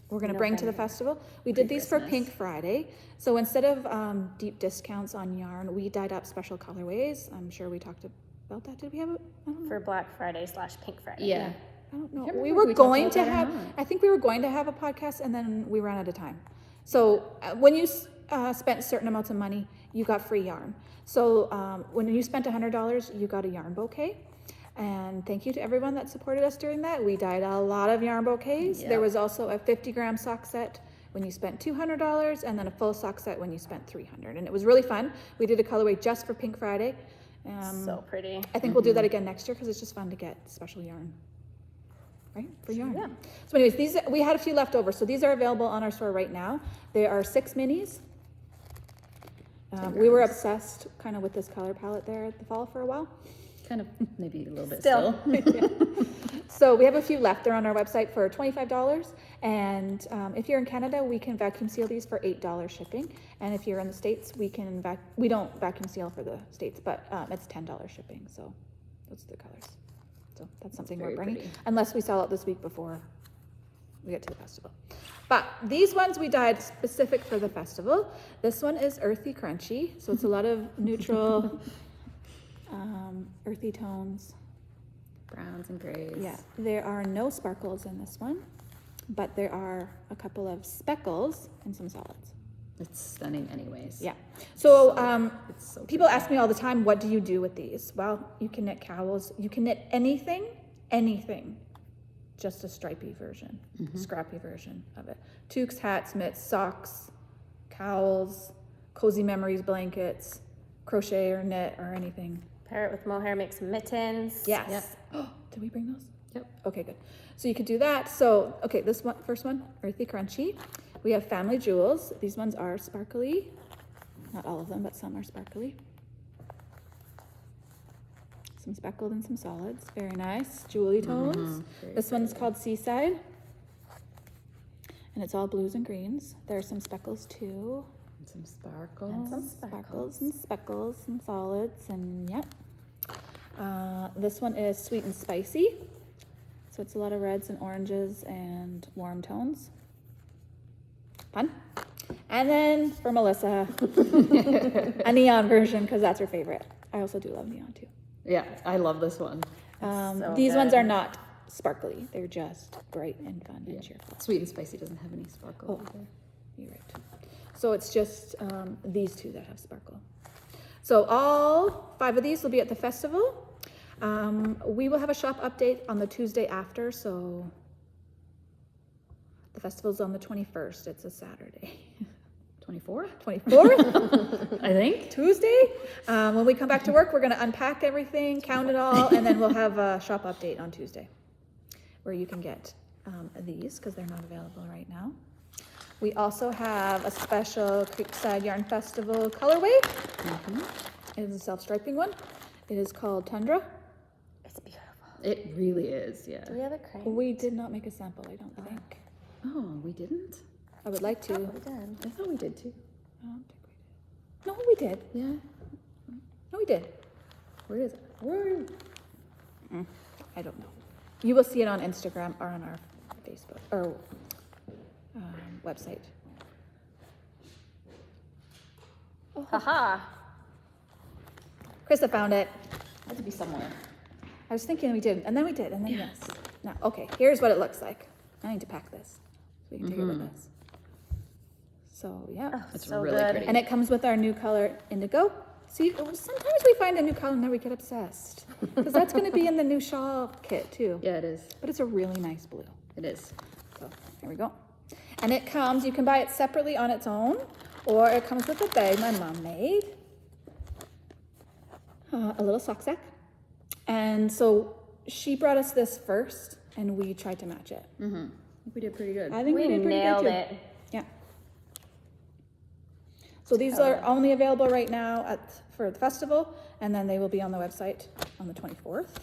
we're going to bring to the festival. We did these for Pre-Christmas. Pink Friday. So instead of deep discounts on yarn, we dyed up special colorways. I'm sure we talked about that. Did we have it? I don't know. For Black Friday / Pink Friday. Yeah. I don't know. Can't We remember were if we talked going about to that or have, not. I think we were going to have a podcast, and then we ran out of time. So when you spent certain amounts of money, you got free yarn. So when you spent $100, you got a yarn bouquet. And thank you to everyone that supported us during that. We dyed a lot of yarn bouquets. Yep. There was also a 50-gram sock set when you spent $200, and then a full sock set when you spent $300. And it was really fun. We did a colorway just for Pink Friday. So pretty. I think we'll do that again next year because it's just fun to get special yarn, right? For yarn. Yeah. So anyways, we had a few left over. So these are available on our store right now. There are 6 minis. We were obsessed kind of with this color palette there at the fall for a while. Kind of, maybe a little bit Still. So we have a few left. They're on our website for $25. And if you're in Canada, we can vacuum seal these for $8 shipping. And if you're in the States, we don't vacuum seal for the States, but it's $10 shipping. So those are the colors. So that's something we're very bringing, pretty. unless we sell out this week before we get to the festival. But these ones we dyed specific for the festival. This one is earthy crunchy. So it's a lot of neutral, earthy tones. Browns and grays. Yeah, there are no sparkles in this one, but there are a couple of speckles and some solids. It's stunning anyways. Yeah. So It's so people ask me all the time, what do you do with these? Well, you can knit cowls. You can knit anything, just a stripy version, scrappy version of it. Toques, hats, mitts, socks, cowls, cozy memories, blankets, crochet or knit or anything. Pair it with mohair, make some mittens. Yes. Did we bring those? Yep. Okay, good. So you could do that. So, okay, this one, first one, earthy crunchy. We have family jewels. These ones are sparkly. Not all of them, but some are sparkly. Some speckled and some solids. Very nice. Jewelly tones. Very This one's called Seaside. And it's all blues and greens. There are some speckles too. And some sparkles. And some Sparkles and speckles and solids and yep. This one is sweet and spicy. So it's a lot of reds and oranges and warm tones. Fun. And then for Melissa, a neon version because that's her favorite. I also do love neon too. Yeah, I love this one. So These ones good. are not sparkly. They're just bright and fun and cheerful. Sweet and spicy doesn't have any sparkle Oh. either. You're right. So it's just these two that have sparkle. So all 5 of these will be at the festival. We will have a shop update on the Tuesday after, so the festival's on the 21st. It's a Saturday. 24? 24th, I think. Tuesday. When we come back to work, we're going to unpack everything, count it all, and then we'll have a shop update on Tuesday where you can get these because they're not available right now. We also have a special Creekside Yarn Festival colorway. It is a self-striping one. It is called Tundra. It's beautiful. It really is, yeah. Do we have a crank? We did not make a sample, I don't think. Oh, we didn't? I would like to. We did. I thought we did too. I don't think we did. No, we did. Yeah. No, we did. Where is it? Where? I don't know. You will see it on Instagram or on our Facebook or website. Haha. Krista found it. Had to be somewhere. I was thinking we didn't, and then we did, and then yes. Now, okay, here's what it looks like. I need to pack this so we can take it with us. So, yeah. It's So really good. pretty. And it comes with our new color, indigo. See, sometimes we find a new color and then we get obsessed. Because that's going to be in the new shawl kit, too. Yeah, it is. But it's a really nice blue. It is. So, here we go. And it comes, you can buy it separately on its own, or it comes with a bag my mom made. A little sock sack. And so she brought us this first, and we tried to match it. I think we did pretty good. I think we We did pretty nailed good too. it. Yeah. So these are only available right now for the festival, and then they will be on the website on the 24th.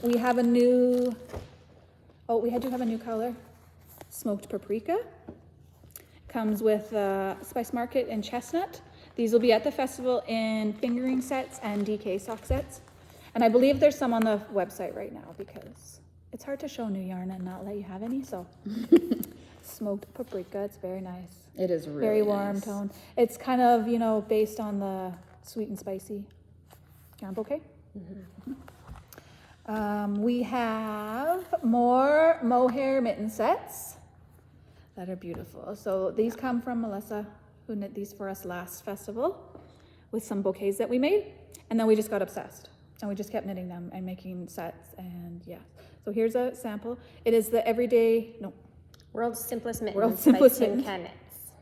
We have a new, we do have a new color, smoked paprika. Comes with Spice Market and chestnut. These will be at the festival in fingering sets and DK sock sets. And I believe there's some on the website right now because it's hard to show new yarn and not let you have any. So smoked paprika, it's very nice. It is really Very warm nice. tone. It's kind of, based on the sweet and spicy yarn bouquet. We have more mohair mitten sets that are beautiful. So these come from Melissa, who knit these for us last festival with some bouquets that we made. And then we just got obsessed and we just kept knitting them and making sets. And yeah, so here's a sample. It is the everyday, World's simplest mittens World's simplest by Tin mittens. Can Knits.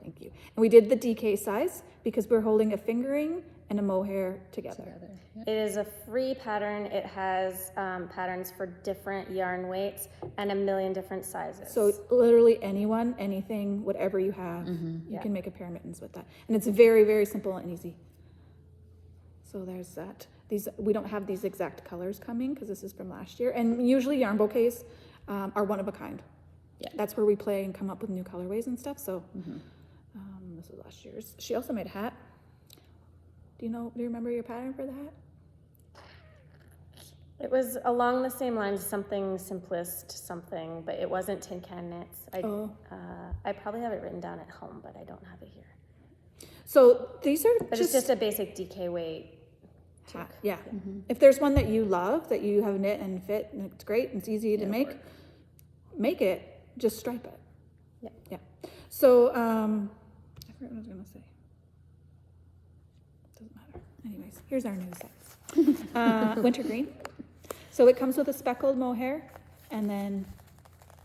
Thank you. And we did the DK size because we're holding a fingering and a mohair together. It is a free pattern. It has patterns for different yarn weights and a million different sizes. So literally anyone, anything, whatever you have, you Yeah. can make a pair of mittens with that. And it's very, very simple and easy. So there's that. We don't have these exact colors coming because this is from last year. And usually yarn bouquets are one of a kind. Yeah. That's where we play and come up with new colorways and stuff. So this is last year's. She also made a hat. Do you remember your pattern for the hat? It was along the same lines, something simplest, something, but it wasn't Tin Can Knits. I probably have it written down at home, but I don't have it here. So these are But it's just a basic DK weight. hat. Yeah. If there's one that you love, that you have knit and fit, and it's great, and it's easy to make it, just stripe it. Yeah. Yeah. So, I forgot what I was going to say. Doesn't matter. Anyways, here's our new sets. Winter green. So it comes with a speckled mohair and then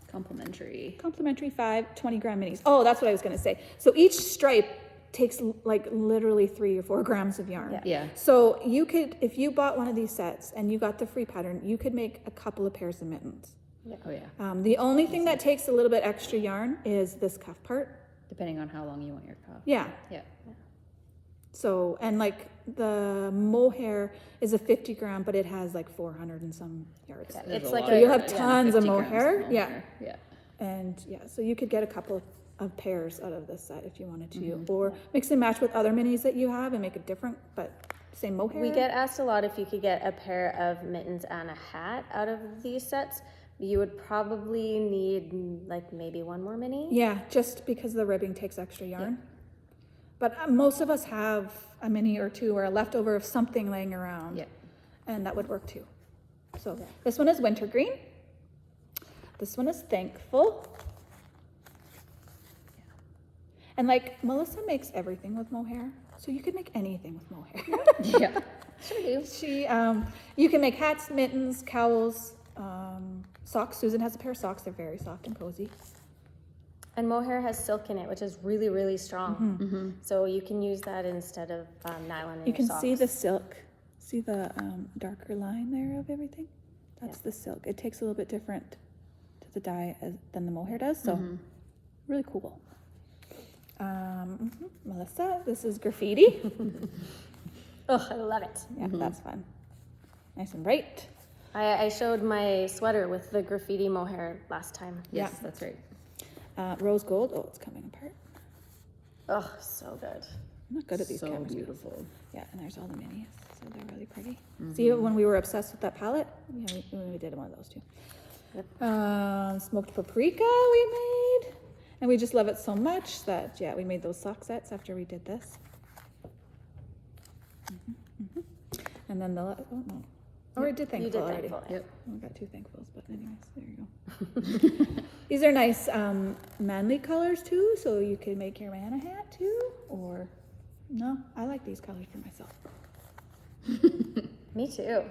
Complimentary. complimentary 5 20-gram minis. Oh, that's what I was going to say. So each stripe takes like literally 3 or 4 grams of yarn. Yeah. So you could, if you bought one of these sets and you got the free pattern, you could make a couple of pairs of mittens. Oh yeah. The only thing that takes a little bit extra yarn is this cuff part. Depending on how long you want your cuff. Yeah. Yeah. So, and like the mohair is a 50-gram, but it has like 400 and some yards. Yeah, There's it's a like lot So of you'll yarn, have tons of 50 grams mohair. Yeah. Yeah. And yeah, so you could get a couple of pairs out of this set if you wanted to, or mix and match with other minis that you have and make it different, but same mohair. We get asked a lot if you could get a pair of mittens and a hat out of these sets. You would probably need like maybe one more mini. Yeah, just because the ribbing takes extra yarn. But most of us have a mini or two or a leftover of something laying around. Yeah. And that would work too. So this one is wintergreen. This one is thankful. And like Melissa makes everything with mohair, so you could make anything with mohair. Yeah. Sure do. You can make hats, mittens, cowls, socks. Susan has a pair of socks. They're very soft and cozy. And mohair has silk in it, which is really, really strong. So you can use that instead of nylon in You your can socks. see the silk. See the darker line there of everything? That's the silk. It takes a little bit different to the dye than the mohair does, so really cool. Melissa, this is graffiti. Oh, I love it. Yeah, that's fun. Nice and bright. I showed my sweater with the graffiti mohair last time. Yes, Yeah. that's right. Rose gold. Oh, it's coming apart. Oh, so good. I'm not good at these So cameras. beautiful. Yeah, and there's all the minis, so they're really pretty. See, when we were obsessed with that palette, yeah, we did one of those too. Smoked paprika we made, and we just love it so much that we made those sock sets after we did this. And then we did thankful You did already. thankful. Yep. We got 2 thankfuls, but anyways, there you go. These are nice manly colors too, so you could make your man a hat too, or no, I like these colors for myself. Me too.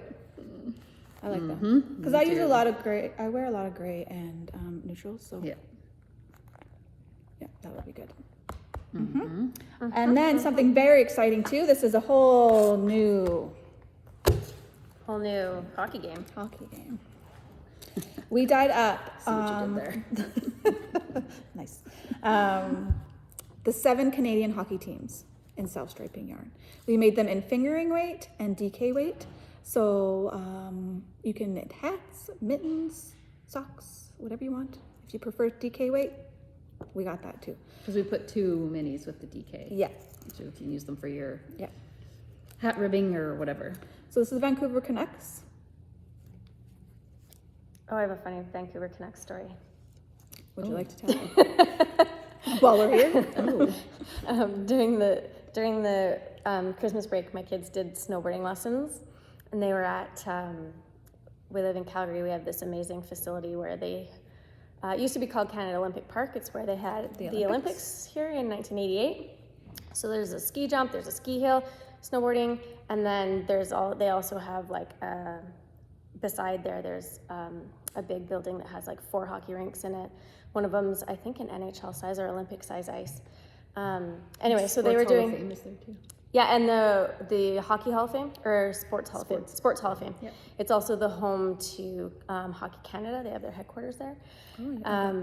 I like them because I use a lot of gray. I wear a lot of gray and neutrals, so Yeah. that would be good. And then something very exciting too. This is a whole new Whole new hockey game. hockey game. We dyed up. See what you did there. Nice. The 7 Canadian hockey teams in self-striping yarn. We made them in fingering weight and DK weight. So you can knit hats, mittens, socks, whatever you want. If you prefer DK weight, we got that too. Because we put 2 minis with the DK. Yeah. So you can use them for your Yeah. hat ribbing or whatever. So this is Vancouver Canucks. Oh, I have a funny Vancouver Canucks story. Would you like to tell me? While we're here. Oh. During the Christmas break, my kids did snowboarding lessons, and they were at. We live in Calgary. We have this amazing facility where they it used to be called Canada Olympic Park. It's where they had the Olympics here in 1988. So there's a ski jump, there's a ski hill, snowboarding, and then they also have like beside there's a big building that has like 4 hockey rinks in it. One of them's, I think, an NHL size or Olympic size ice. Anyway, so they were doing. Hall of Fame is there too. Yeah, and the Hockey Hall of Fame, or Sports Hall of Fame. Sports Hall of Fame. Yep. It's also the home to Hockey Canada. They have their headquarters there. Oh, yeah.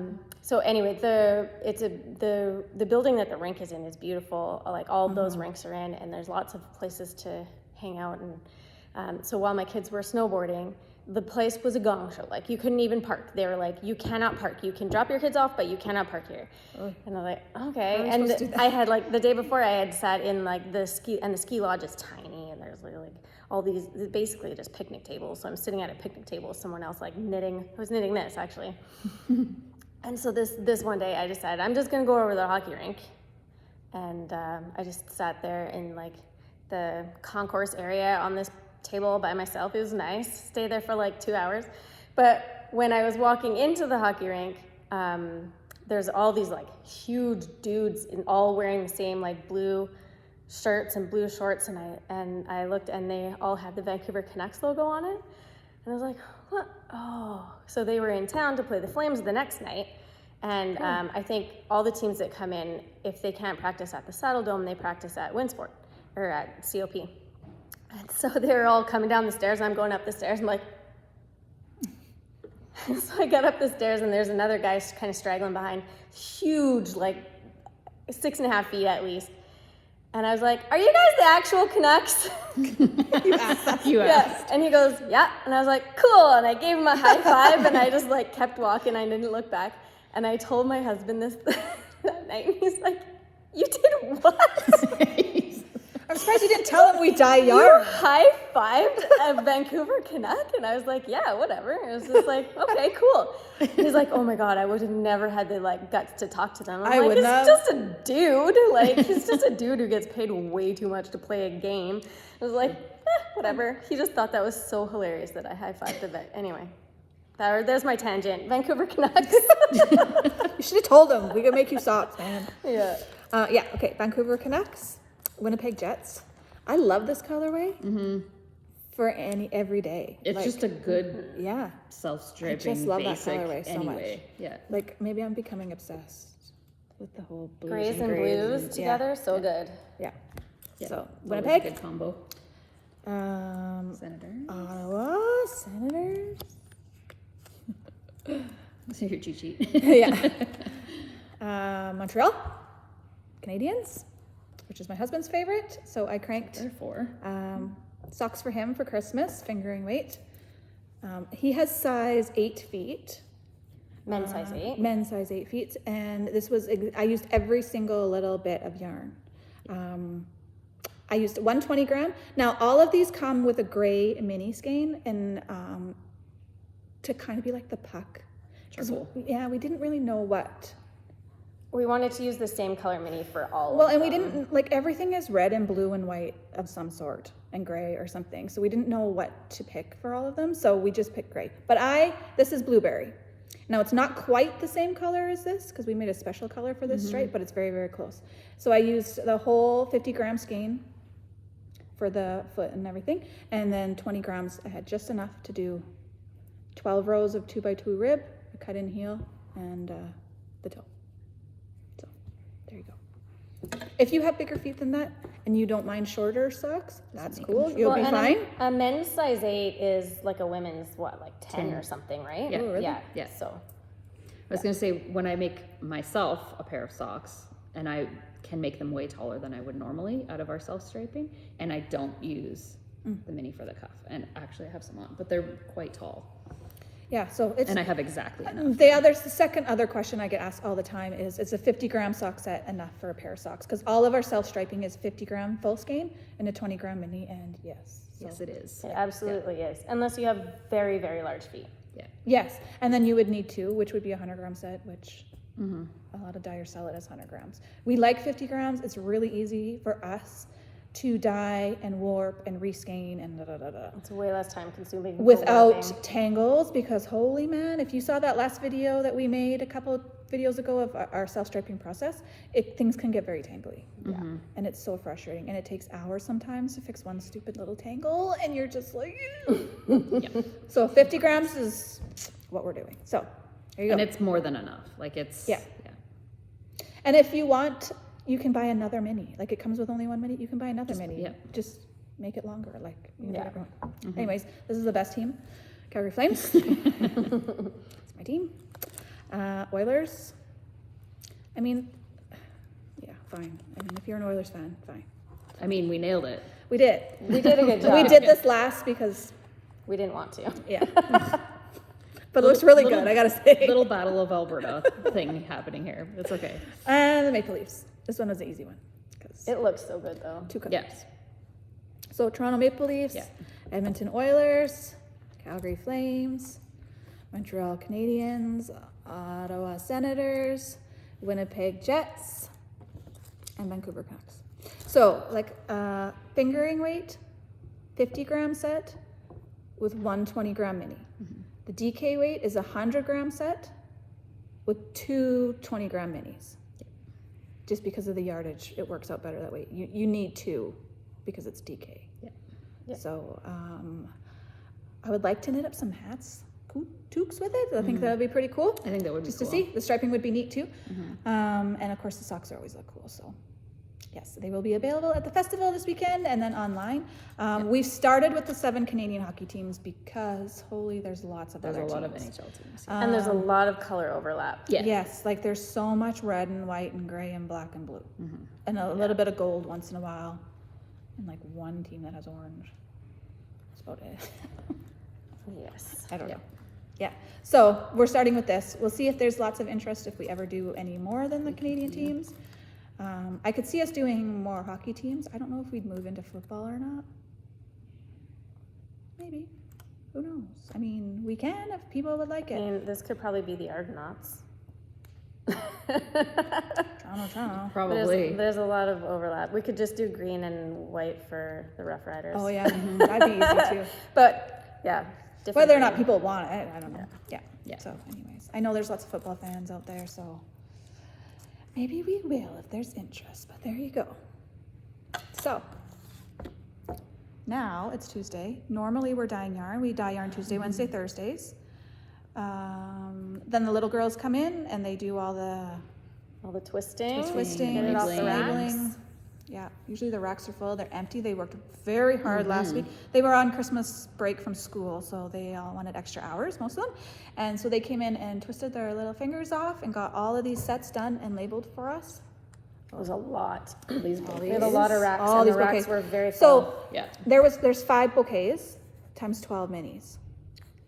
So anyway, the building that the rink is in is beautiful. Like all of those rinks are in, and there's lots of places to hang out. And so while my kids were snowboarding, the place was a gong show. Like you couldn't even park. They were like, you cannot park. You can drop your kids off, but you cannot park here. And I was like, okay. And I had like the day before I had sat in like the ski lodge is tiny, and there's like all these basically just picnic tables. So I'm sitting at a picnic table with someone else like knitting. I was knitting this actually. And so this one day I decided I'm just gonna go over to the hockey rink, and I just sat there in like the concourse area on this table by myself. It was nice. Stay there for like 2 hours. But when I was walking into the hockey rink, there's all these like huge dudes all wearing the same like blue shirts and blue shorts, and I looked, and they all had the Vancouver Canucks logo on it. And I was like, what? Oh, so they were in town to play the Flames the next night. And I think all the teams that come in, if they can't practice at the Saddle Dome, they practice at Winsport or at COP. And so they're all coming down the stairs, and I'm going up the stairs. I'm like, so I got up the stairs, and there's another guy kind of straggling behind, huge, like 6.5 feet at least. And I was like, are you guys the actual Canucks? You asked. Yeah. And he goes, yeah. And I was like, cool. And I gave him a high five, and I just like kept walking. I didn't look back. And I told my husband this that night, and he's like, you did what? I'm surprised you didn't tell him we dye You yarn. high-fived a Vancouver Canuck? And I was like, yeah, whatever. It was just like, okay, cool. He's like, oh my God, I would have never had the like guts to talk to them. I'm like, wouldn't he's have. just a dude. Like, he's just a dude who gets paid way too much to play a game. I was like, whatever. He just thought that was so hilarious that I high-fived the vet. Anyway, there's my tangent. Vancouver Canucks. You should have told him. We could make you socks, man. Yeah. Yeah, okay. Vancouver Canucks, Winnipeg Jets. I love this colorway for every day. It's like, just a good yeah. self-striping I just love that basic colorway so anyway. much. Yeah. Like maybe I'm becoming obsessed with the whole blues Grays and grays blues and- together, so good. Yeah. Yeah. So Always a Winnipeg, good combo. Senator. Ottawa Senators. So your cheat sheet. Yeah. Montreal Canadiens, which is my husband's favorite. So I cranked Therefore. socks for him for Christmas, fingering weight. He has size 8 feet. Men's size 8. Men's size 8 feet. And this was, I used every single little bit of yarn. I used 120 gram. Now, all of these come with a gray mini skein, and to kind of be like the puck. 'Cause Charcoal. yeah, we didn't really know what. We wanted to use the same color mini for all Well, of and them. we didn't, like, everything is red and blue and white of some sort, and gray or something. So we didn't know what to pick for all of them. So we just picked gray. But this is blueberry. Now, it's not quite the same color as this, because we made a special color for this stripe, but it's very, very close. So I used the whole 50 gram skein for the foot and everything. And then 20 grams, I had just enough to do 12 rows of 2x2 rib, a cut in heel, and the toe. So there you go. If you have bigger feet than that and you don't mind shorter socks, that's cool. You'll be and fine. A men's size 8 is like a women's, like 10 or something, right? Yeah. Oh, really? Yeah. Yeah. So I was going to say, when I make myself a pair of socks, and I can make them way taller than I would normally out of our self-striping, and I don't use the mini for the cuff. And actually I have some on, but they're quite tall. Yeah, so it's And I have exactly enough. the second other question I get asked all the time is a 50 gram sock set enough for a pair of socks? Because all of our self-striping is 50 gram full skein and a 20 gram mini, and yes. So. Yes, it is. it absolutely is. Unless you have very, very large feet. Yeah. Yes, and then you would need 2, which would be a 100 gram set, which a lot of dyers sell it as 100 grams. We like 50 grams. It's really easy for us to dye and warp and reskein and It's way less time consuming. for without warping. tangles, because holy man, if you saw that last video that we made a couple videos ago of our self-striping process, things can get very tangly. Yeah. And it's so frustrating, and it takes hours sometimes to fix one stupid little tangle, and you're just like, So 50 grams is what we're doing. So there you And go. it's more than enough. Like it's Yeah. And if you want, you can buy another mini. Like it comes with only one mini, you can buy another mini. yeah. Just make it longer. Like you can do Yeah. whatever you want. Anyways, this is the best team. Calgary Flames. It's my team. Oilers. I mean, yeah, fine. I mean, if you're an Oilers fan, fine. I mean, we nailed it. We did. We did a good job. We did this last because, We didn't want to. yeah. But it looks really Little- good, I gotta say. Little Battle of Alberta thing happening here. It's okay. And the Maple Leafs. This one was the easy one. 'Cause It looks so good though. 2 colors. Yeah. So Toronto Maple Leafs, Yeah. Edmonton Oilers, Calgary Flames, Montreal Canadiens, Ottawa Senators, Winnipeg Jets, and Vancouver Canucks. So like fingering weight, 50-gram set with 120-gram mini. The DK weight is a 100-gram set with 2 20-gram minis. Just because of the yardage, it works out better that way. You need 2 because it's DK. Yeah. So I would like to knit up some hats, toques with it. I think that would be pretty cool. I think that would be Just cool. to see. The striping would be neat too. And of course the socks are always look cool. So yes, they will be available at the festival this weekend and then online. We've started with the 7 Canadian hockey teams because there's lots of There's other a lot of teams. NHL teams. And there's a lot of color overlap. Yeah. Yes, like there's so much red and white and gray and black and blue. And a little bit of gold once in a while. And like one team that has orange. That's about it. Yes. I don't know. Yeah. So we're starting with this. We'll see if there's lots of interest if we ever do any more than the Canadian teams. I could see us doing more hockey teams. I don't know if we'd move into football or not. Maybe. Who knows? I mean, we can if people would like I it. mean, this could probably be the Argonauts. Toronto. Probably. There's a lot of overlap. We could just do green and white for the Rough Riders. Oh yeah, that'd be easy too. But yeah, different Whether or not green. people want it, I don't know. Yeah. Yeah. So anyways, I know there's lots of football fans out there, so maybe we will if there's interest, but there you go. So now it's Tuesday. Normally we're dyeing yarn. We dye yarn Tuesday, Wednesday, Thursdays. Then the little girls come in and they do all the twisting, twisting, get it off the labeling. racks. Yeah, usually the racks are full. They're empty. They worked very hard last week. They were on Christmas break from school, so they all wanted extra hours, most of them. And so they came in and twisted their little fingers off and got all of these sets done and labeled for us. It was a lot. These We had a lot of racks, All and the these racks bouquets. were very full. So Yeah. there's 5 bouquets times 12 minis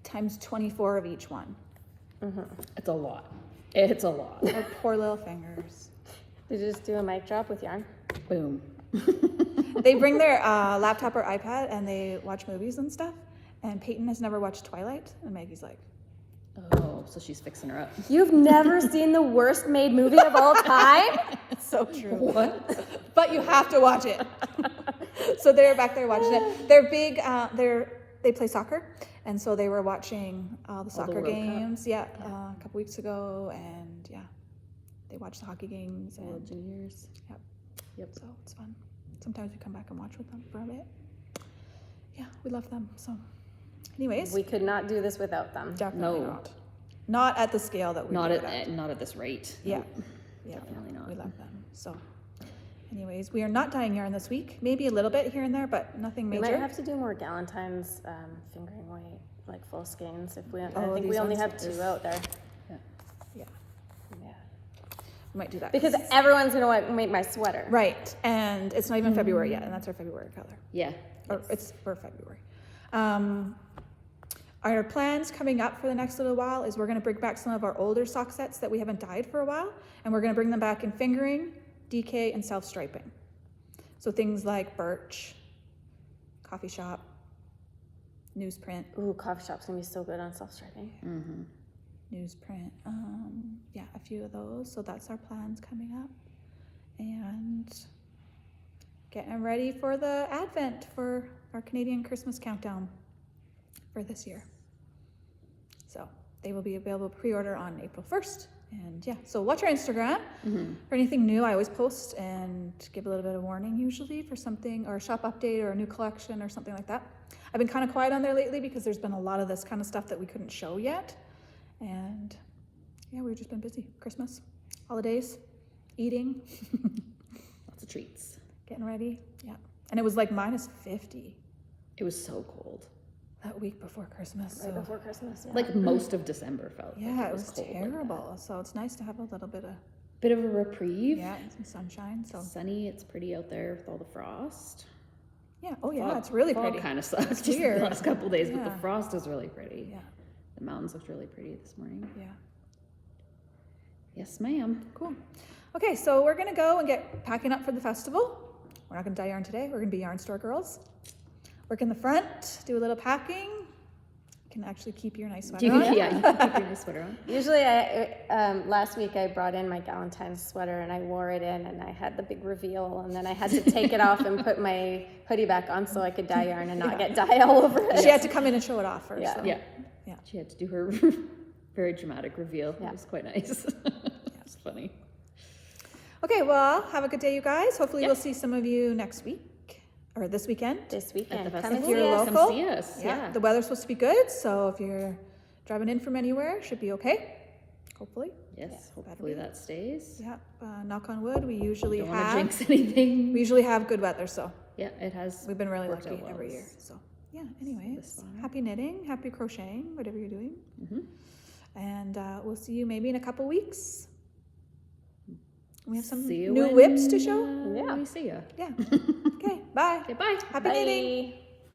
times 24 of each one. It's a lot. It's a lot. Our poor little fingers. Did you just do a mic drop with yarn? Boom. They bring their laptop or iPad and they watch movies and stuff. And Peyton has never watched Twilight, and Maggie's like, Oh, so she's fixing her up. You've never seen the worst made movie of all time? so true. What? But you have to watch it. So they're back there watching it. They're big. They play soccer, and so they were watching all the soccer World Cup. games. Yeah, a couple weeks ago, and yeah, they watched the hockey games. World And Juniors. yep, so it's fun. Sometimes we come back and watch with them for a bit. Yeah, we love them. So, anyways, We could not do this without them. definitely No. not. Not at the scale that we Not do at, it at. not at this rate. Yeah. Nope. Yeah, Definitely not. we love them. So, anyways, we are not dyeing yarn this week. Maybe a little bit here and there, but nothing We major. might have to do more Galentine's fingering weight, like full skeins. If we, I Oh, think these we only ones? have 2 out there. Yeah, Yeah. we might do that. Because everyone's gonna make my sweater. Right, and it's not even February yet, and that's our February color. Yeah. Or it's for February. Our plans coming up for the next little while is we're going to bring back some of our older sock sets that we haven't dyed for a while, and we're going to bring them back in fingering, DK, and self-striping. So things like birch, coffee shop, newsprint, Ooh, coffee shop's gonna be so good on self-striping. newsprint, yeah, a few of those. So that's our plans coming up. And getting ready for the Advent for our Canadian Christmas countdown for this year. So they will be available pre-order on April 1st. And yeah, so watch our Instagram for anything new. I always post and give a little bit of warning usually for something, or a shop update or a new collection or something like that. I've been kind of quiet on there lately because there's been a lot of this kind of stuff that we couldn't show yet And yeah, we've just been busy. Christmas, holidays, eating, Lots of treats. getting ready. Yeah. And it was like -50 It was so cold. that week before Christmas. Right So before Christmas. Yeah. Like most of December felt. yeah, like it was cold like that. terrible. So it's nice to have a little bit of, Bit of a reprieve. yeah, some sunshine. So Sunny. It's pretty out there with all the frost. yeah. Oh yeah, Fog- it's really fog pretty. kind of sucks. It's Just weird. the last couple days, but Yeah. the frost is really pretty. Yeah. The mountains looked really pretty this morning. Yeah. Yes, ma'am. Cool. Okay, so we're gonna go and get packing up for the festival. We're not gonna dye yarn today. We're gonna be yarn store girls. Work in the front, do a little packing. You can actually keep your nice sweater on. Yeah, you can keep your nice sweater on. Usually, last week I brought in my Galentine sweater and I wore it in, and I had the big reveal, and then I had to take it off and put my hoodie back on so I could dye yarn and not get dye all over it. She had to come in and show it off first. Yeah. so. Yeah. Yeah. She had to do her very dramatic reveal. Yeah. It was quite nice. It's funny. Okay, well, have a good day, you guys. Hopefully Yep. we'll see some of you next week or this weekend. This weekend. At the Come festival. and see you're us. local. Come see us. Yeah. The weather's supposed to be good, so if you're driving in from anywhere, should be okay. Hopefully. Yes. Hopefully that stays. Yeah. Knock on wood. We usually Don't want to have jinx anything. we usually have good weather, so Yeah, it has. we've been really worked lucky out well every year. this- So yeah. Anyways, this summer. happy knitting, happy crocheting, whatever you're doing, Mhm. and we'll see you maybe in a couple weeks. We have some See you new when, whips to show. Yeah. We see ya. Yeah. Okay. Bye. Okay, bye. Happy knitting. Bye.